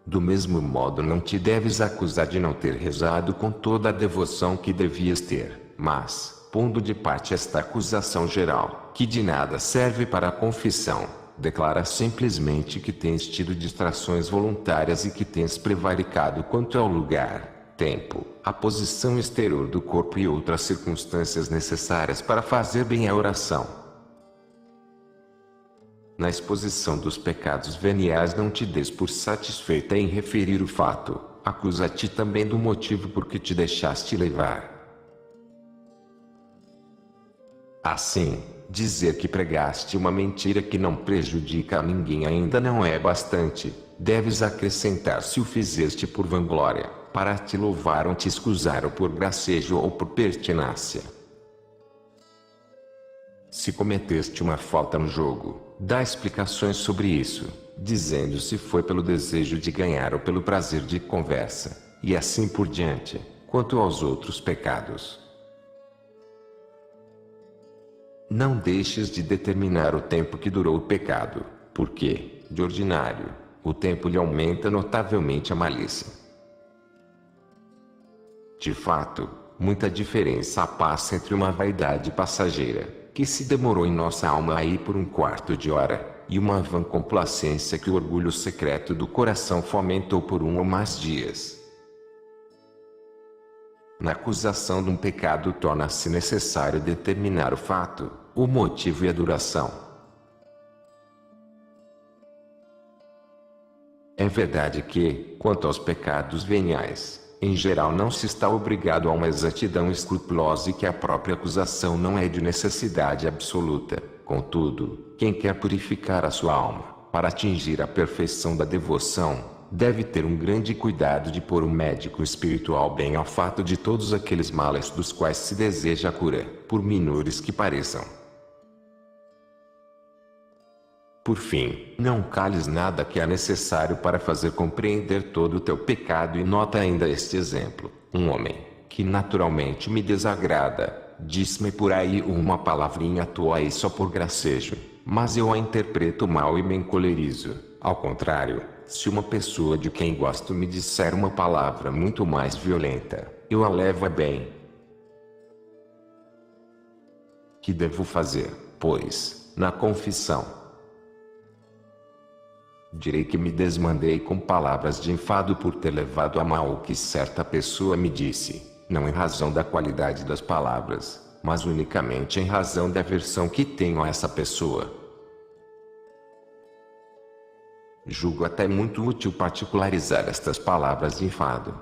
S2: Do mesmo modo não te deves acusar de não ter rezado com toda a devoção que devias ter, mas, pondo de parte esta acusação geral, que de nada serve para a confissão, declara simplesmente que tens tido distrações voluntárias e que tens prevaricado quanto ao lugar, tempo, a posição exterior do corpo e outras circunstâncias necessárias para fazer bem a oração. Na exposição dos pecados veniais não te des por satisfeita em referir o fato, acusa-te também do motivo por que te deixaste levar. Assim, dizer que pregaste uma mentira que não prejudica a ninguém ainda não é bastante, deves acrescentar se o fizeste por vanglória, para te louvar ou te excusar ou por gracejo ou por pertinácia. Se cometeste uma falta no jogo, dá explicações sobre isso, dizendo se foi pelo desejo de ganhar ou pelo prazer de conversa, e assim por diante, quanto aos outros pecados. Não deixes de determinar o tempo que durou o pecado, porque, de ordinário, o tempo lhe aumenta notavelmente a malícia. De fato, muita diferença passa entre uma vaidade passageira, que se demorou em nossa alma aí por um quarto de hora, e uma vã complacência que o orgulho secreto do coração fomentou por um ou mais dias. Na acusação de um pecado torna-se necessário determinar o fato, o motivo e a duração. É verdade que, quanto aos pecados veniais, em geral não se está obrigado a uma exatidão escrupulosa e que a própria acusação não é de necessidade absoluta. Contudo, quem quer purificar a sua alma, para atingir a perfeição da devoção, deve ter um grande cuidado de pôr um médico espiritual bem ao fato de todos aqueles males dos quais se deseja a cura, por menores que pareçam. Por fim, não cales nada que é necessário para fazer compreender todo o teu pecado e nota ainda este exemplo. Um homem, que naturalmente me desagrada, diz-me por aí uma palavrinha à toa e só por gracejo, mas eu a interpreto mal e me encolerizo. Ao contrário, se uma pessoa de quem gosto me disser uma palavra muito mais violenta, eu a levo a bem. Que devo fazer, pois, na confissão? Direi que me desmandei com palavras de enfado por ter levado a mal o que certa pessoa me disse, não em razão da qualidade das palavras, mas unicamente em razão da aversão que tenho a essa pessoa. Julgo até muito útil particularizar estas palavras de enfado,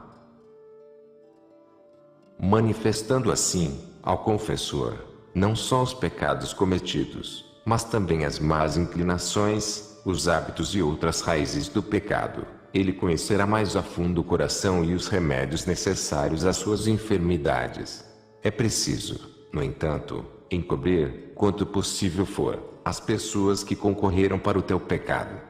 S2: manifestando assim, ao confessor, não só os pecados cometidos, mas também as más inclinações, os hábitos e outras raízes do pecado. Ele conhecerá mais a fundo o coração e os remédios necessários às suas enfermidades. É preciso, no entanto, encobrir, quanto possível for, as pessoas que concorreram para o teu pecado.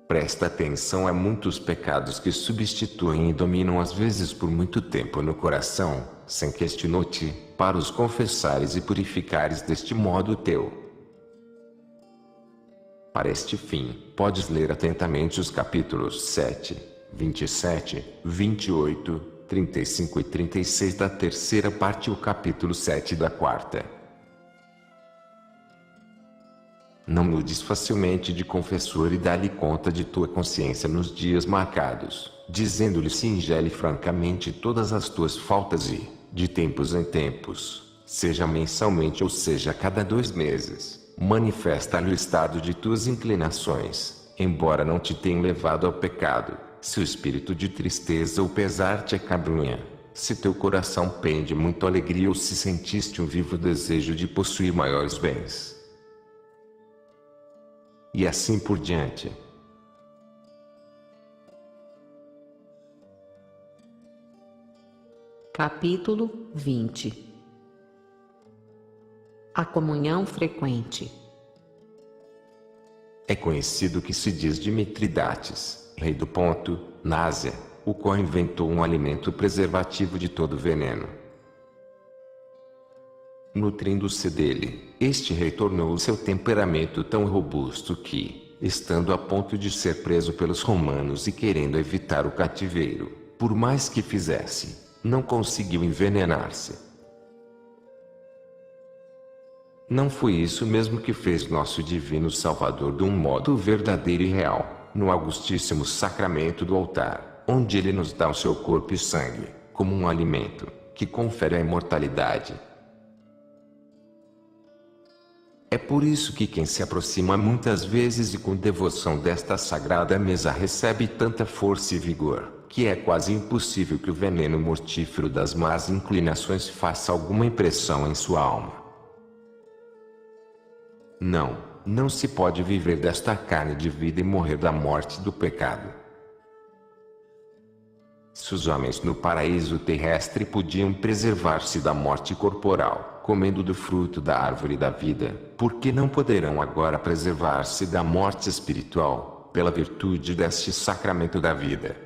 S2: Presta atenção a muitos pecados que substituem e dominam às vezes por muito tempo no coração, sem que este note, para os confessares e purificares deste modo o teu. Para este fim, podes ler atentamente os capítulos 7, 27, 28, 35 e 36 da terceira parte e o capítulo 7 da quarta. Não mudes facilmente de confessor e dá-lhe conta de tua consciência nos dias marcados, dizendo-lhe singela e francamente todas as tuas faltas e, de tempos em tempos, seja mensalmente ou seja a cada 2 meses, manifesta-lhe o estado de tuas inclinações, embora não te tenham levado ao pecado, se o espírito de tristeza ou pesar te acabrunha, se teu coração pende muito alegria ou se sentiste um vivo desejo de possuir maiores bens. E assim por diante.
S1: Capítulo 20. A comunhão frequente.
S2: É conhecido que se diz de Mitridates, rei do Ponto, na Ásia, o qual inventou um alimento preservativo de todo veneno. Nutrindo-se dele, este rei tornou o seu temperamento tão robusto que, estando a ponto de ser preso pelos romanos e querendo evitar o cativeiro, por mais que fizesse, não conseguiu envenenar-se. Não foi isso mesmo que fez nosso divino Salvador de um modo verdadeiro e real, no augustíssimo sacramento do altar, onde ele nos dá o seu corpo e sangue, como um alimento, que confere a imortalidade. É por isso que quem se aproxima muitas vezes e com devoção desta sagrada mesa recebe tanta força e vigor, que é quase impossível que o veneno mortífero das más inclinações faça alguma impressão em sua alma. Não se pode viver desta carne de vida e morrer da morte do pecado. Se os homens no paraíso terrestre podiam preservar-se da morte corporal, comendo do fruto da árvore da vida, por que não poderão agora preservar-se da morte espiritual, pela virtude deste sacramento da vida?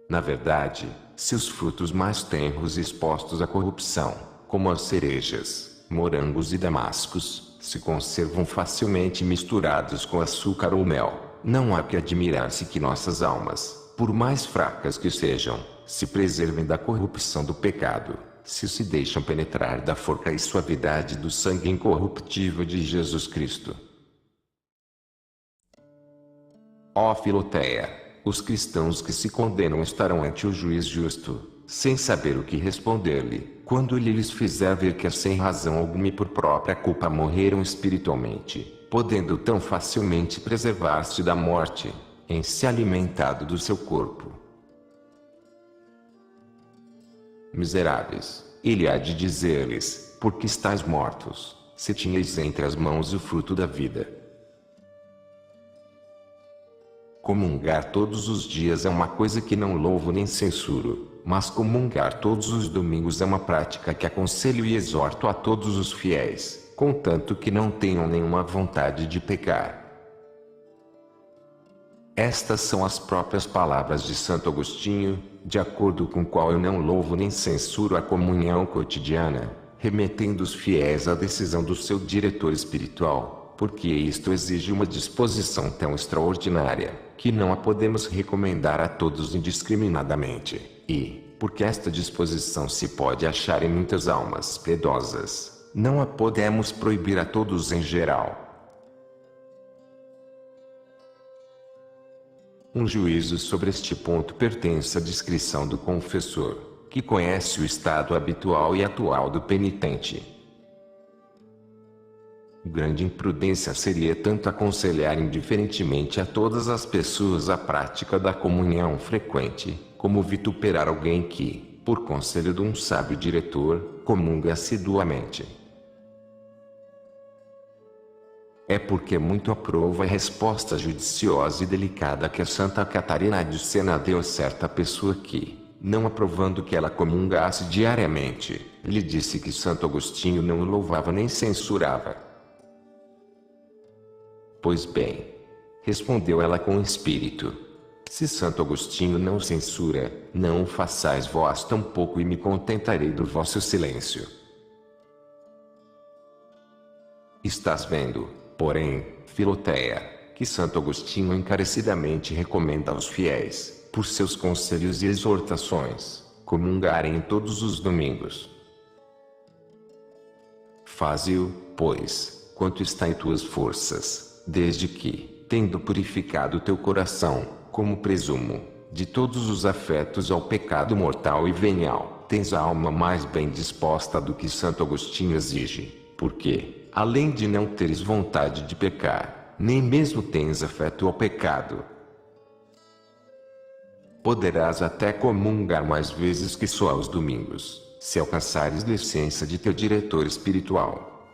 S2: Na verdade, se os frutos mais tenros expostos à corrupção, como as cerejas, morangos e damascos, se conservam facilmente misturados com açúcar ou mel, não há que admirar-se que nossas almas, por mais fracas que sejam, se preservem da corrupção do pecado, se deixam penetrar da forca e suavidade do sangue incorruptível de Jesus Cristo. Ó Filoteia, os cristãos que se condenam estarão ante o juiz justo, sem saber o que responder-lhe, quando ele lhes fizer ver que sem razão alguma e por própria culpa morreram espiritualmente, podendo tão facilmente preservar-se da morte, em se alimentado do seu corpo. Miseráveis, ele há de dizer-lhes, porque estáis mortos, se tinhais entre as mãos o fruto da vida. Comungar todos os dias é uma coisa que não louvo nem censuro, mas comungar todos os domingos é uma prática que aconselho e exorto a todos os fiéis, contanto que não tenham nenhuma vontade de pecar. Estas são as próprias palavras de Santo Agostinho, de acordo com o qual eu não louvo nem censuro a comunhão cotidiana, remetendo os fiéis à decisão do seu diretor espiritual, porque isto exige uma disposição tão extraordinária, que não a podemos recomendar a todos indiscriminadamente, e, porque esta disposição se pode achar em muitas almas piedosas, não a podemos proibir a todos em geral. Um juízo sobre este ponto pertence à discrição do confessor, que conhece o estado habitual e atual do penitente. Grande imprudência seria tanto aconselhar indiferentemente a todas as pessoas a prática da comunhão frequente, como vituperar alguém que, por conselho de um sábio diretor, comunga assiduamente. É porque muito aprova a resposta judiciosa e delicada que a Santa Catarina de Sena deu a certa pessoa que, não aprovando que ela comungasse diariamente, lhe disse que Santo Agostinho não o louvava nem censurava. Pois bem, respondeu ela com espírito, se Santo Agostinho não censura, não o façais vós tampouco e me contentarei do vosso silêncio. Estás vendo, porém, Filoteia, que Santo Agostinho encarecidamente recomenda aos fiéis, por seus conselhos e exortações, comungarem todos os domingos. Faze-o, pois, quanto está em tuas forças, desde que, tendo purificado teu coração, como presumo, de todos os afetos ao pecado mortal e venial, tens a alma mais bem disposta do que Santo Agostinho exige, porque, além de não teres vontade de pecar, nem mesmo tens afeto ao pecado. Poderás até comungar mais vezes que só aos domingos, se alcançares licença de teu diretor espiritual.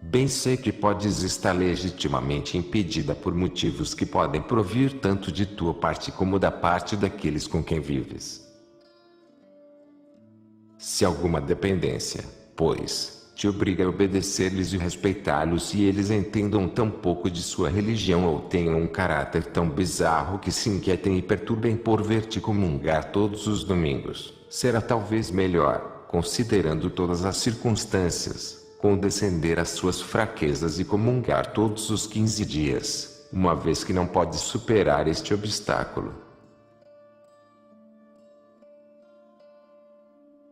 S2: Bem sei que podes estar legitimamente impedida por motivos que podem provir tanto de tua parte como da parte daqueles com quem vives. Se alguma dependência, pois, te obriga a obedecer-lhes e respeitá-los e eles entendam tão pouco de sua religião ou tenham um caráter tão bizarro que se inquietem e perturbem por ver-te comungar todos os domingos, será talvez melhor, considerando todas as circunstâncias, condescender às suas fraquezas e comungar todos os 15 dias, uma vez que não podes superar este obstáculo.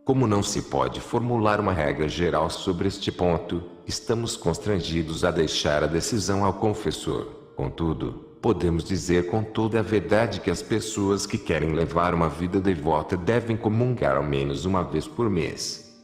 S2: Como não se pode formular uma regra geral sobre este ponto, estamos constrangidos a deixar a decisão ao confessor. Contudo, podemos dizer com toda a verdade que as pessoas que querem levar uma vida devota devem comungar ao menos uma vez por mês.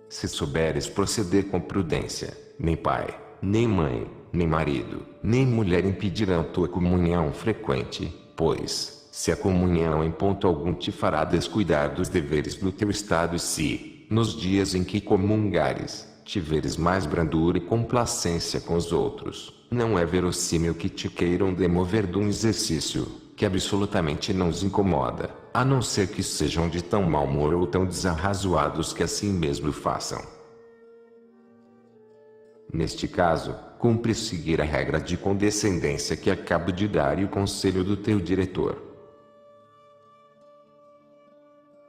S2: Se souberes proceder com prudência, nem pai, nem mãe, nem marido, nem mulher impedirão tua comunhão frequente, pois, se a comunhão em ponto algum te fará descuidar dos deveres do teu estado e se, nos dias em que comungares, tiveres mais brandura e complacência com os outros, não é verossímil que te queiram demover de um exercício, que absolutamente não os incomoda, a não ser que sejam de tão mau humor ou tão desarrazoados que assim mesmo façam. Neste caso, cumpre seguir a regra de condescendência que acabo de dar e o conselho do teu diretor.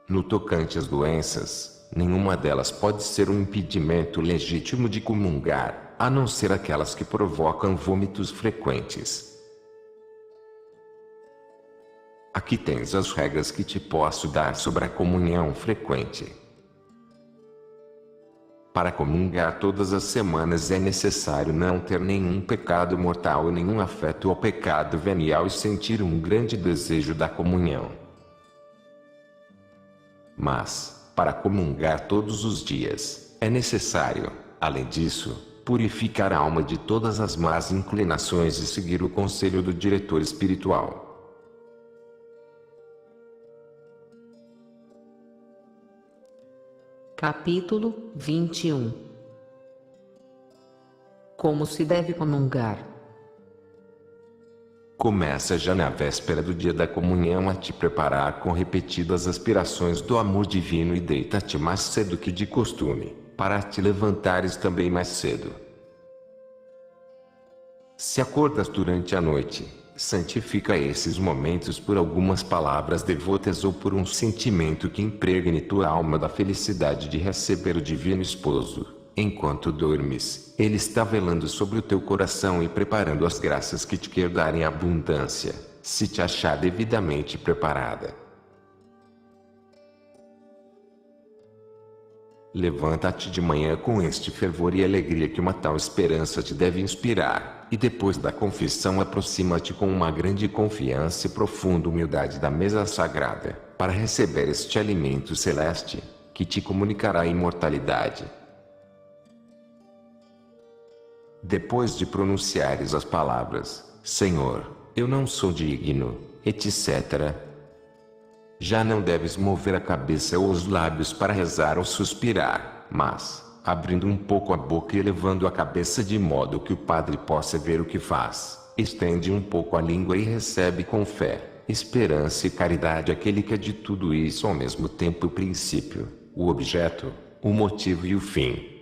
S2: No tocante às doenças, nenhuma delas pode ser um impedimento legítimo de comungar, a não ser aquelas que provocam vômitos frequentes. Aqui tens as regras que te posso dar sobre a comunhão frequente. Para comungar todas as semanas é necessário não ter nenhum pecado mortal e nenhum afeto ao pecado venial e sentir um grande desejo da comunhão. Mas, para comungar todos os dias, é necessário, além disso, purificar a alma de todas as más inclinações e seguir o conselho do diretor espiritual.
S1: Capítulo 21. Como se deve comungar?
S2: Começa já na véspera do dia da comunhão a te preparar com repetidas aspirações do amor divino e deita-te mais cedo que de costume, para te levantares também mais cedo. Se acordas durante a noite, santifica esses momentos por algumas palavras devotas ou por um sentimento que impregne tua alma da felicidade de receber o Divino Esposo. Enquanto dormes, Ele está velando sobre o teu coração e preparando as graças que te quer dar em abundância, se te achar devidamente preparada. Levanta-te de manhã com este fervor e alegria que uma tal esperança te deve inspirar, e depois da confissão aproxima-te com uma grande confiança e profunda humildade da mesa sagrada, para receber este alimento celeste, que te comunicará a imortalidade. Depois de pronunciares as palavras, Senhor, eu não sou digno, etc., já não deves mover a cabeça ou os lábios para rezar ou suspirar, mas, abrindo um pouco a boca e elevando a cabeça de modo que o padre possa ver o que faz, estende um pouco a língua e recebe com fé, esperança e caridade aquele que é de tudo isso ao mesmo tempo o princípio, o objeto, o motivo e o fim.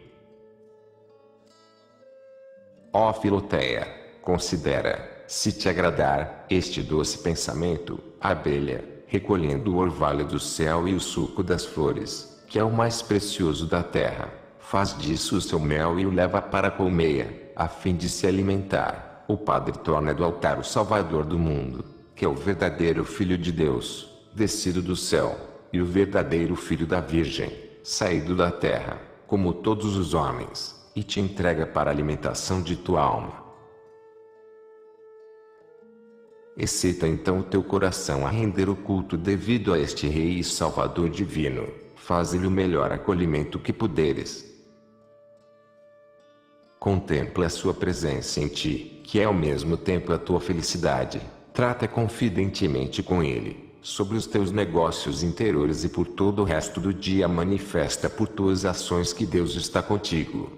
S2: Ó Filoteia, considera, se te agradar, este doce pensamento, a abelha, recolhendo o orvalho do céu e o suco das flores, que é o mais precioso da terra, faz disso o seu mel e o leva para a colmeia, a fim de se alimentar. o Padre torna do altar o Salvador do mundo, que é o verdadeiro Filho de Deus, descido do céu, e o verdadeiro Filho da Virgem, saído da terra, como todos os homens, e te entrega para a alimentação de tua alma. Excita então o teu coração a render o culto devido a este Rei e Salvador divino, faze-lhe o melhor acolhimento que puderes. Contempla a sua presença em ti, que é ao mesmo tempo a tua felicidade, trata confidentemente com ele, sobre os teus negócios interiores e por todo o resto do dia manifesta por tuas ações que Deus está contigo.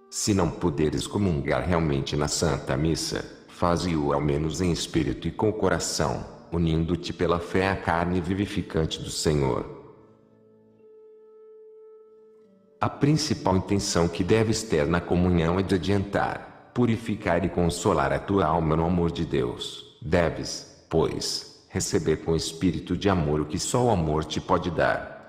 S2: Se não puderes comungar realmente na Santa Missa, faze-o ao menos em espírito e com o coração, unindo-te pela fé à carne vivificante do Senhor. A principal intenção que deves ter na comunhão é de adiantar, purificar e consolar a tua alma no amor de Deus. Deves, pois, receber com espírito de amor o que só o amor te pode dar.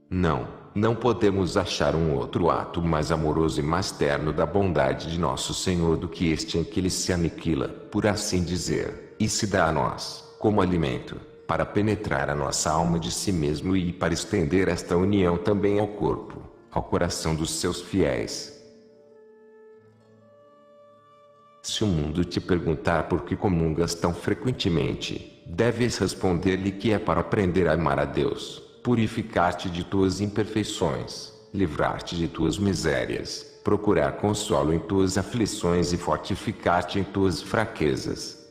S2: Não podemos achar um outro ato mais amoroso e mais terno da bondade de nosso Senhor do que este em que Ele se aniquila, por assim dizer, e se dá a nós, como alimento, para penetrar a nossa alma de si mesmo e para estender esta união também ao corpo, ao coração dos seus fiéis. Se o mundo te perguntar por que comungas tão frequentemente, deves responder-lhe que é para aprender a amar a Deus, purificar-te de tuas imperfeições, livrar-te de tuas misérias, procurar consolo em tuas aflições e fortificar-te em tuas fraquezas.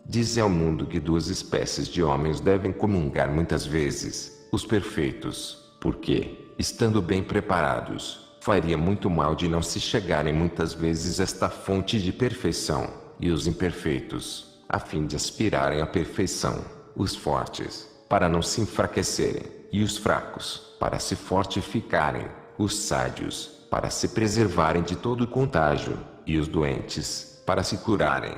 S2: Dize ao mundo que duas espécies de homens devem comungar muitas vezes, os perfeitos, porque, estando bem preparados, faria muito mal de não se chegarem muitas vezes a esta fonte de perfeição, e os imperfeitos, a fim de aspirarem à perfeição, os fortes, para não se enfraquecerem, e os fracos, para se fortificarem, os sádios, para se preservarem de todo contágio, e os doentes, para se curarem.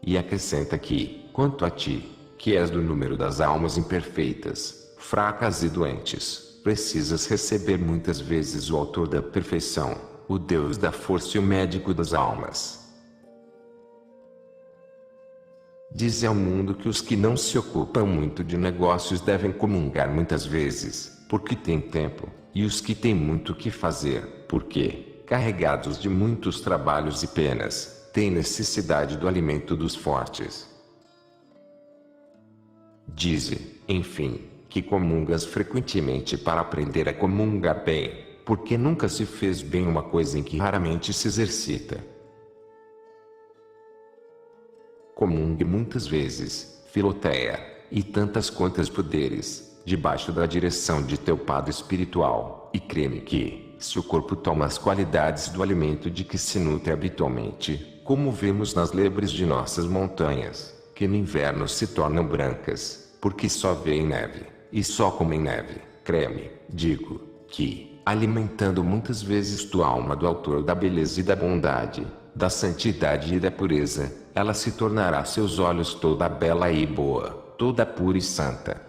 S2: E acrescenta que, quanto a ti, que és do número das almas imperfeitas, fracas e doentes, precisas receber muitas vezes o autor da perfeição, o Deus da força e o médico das almas. Dize ao mundo que os que não se ocupam muito de negócios devem comungar muitas vezes, porque têm tempo, e os que têm muito que fazer, porque, carregados de muitos trabalhos e penas, têm necessidade do alimento dos fortes. Dize, enfim, que comungas frequentemente para aprender a comungar bem, porque nunca se fez bem uma coisa em que raramente se exercita. Comungue muitas vezes, Filoteia, e tantas quantas puderes, debaixo da direção de teu Padre espiritual, e creme que, se o corpo toma as qualidades do alimento de que se nutre habitualmente, como vemos nas lebres de nossas montanhas, que no inverno se tornam brancas, porque só vêem neve, e só comem neve, creme, digo, que, alimentando muitas vezes tua alma do autor da beleza e da bondade, da santidade e da pureza, ela se tornará a seus olhos toda bela e boa, toda pura e santa.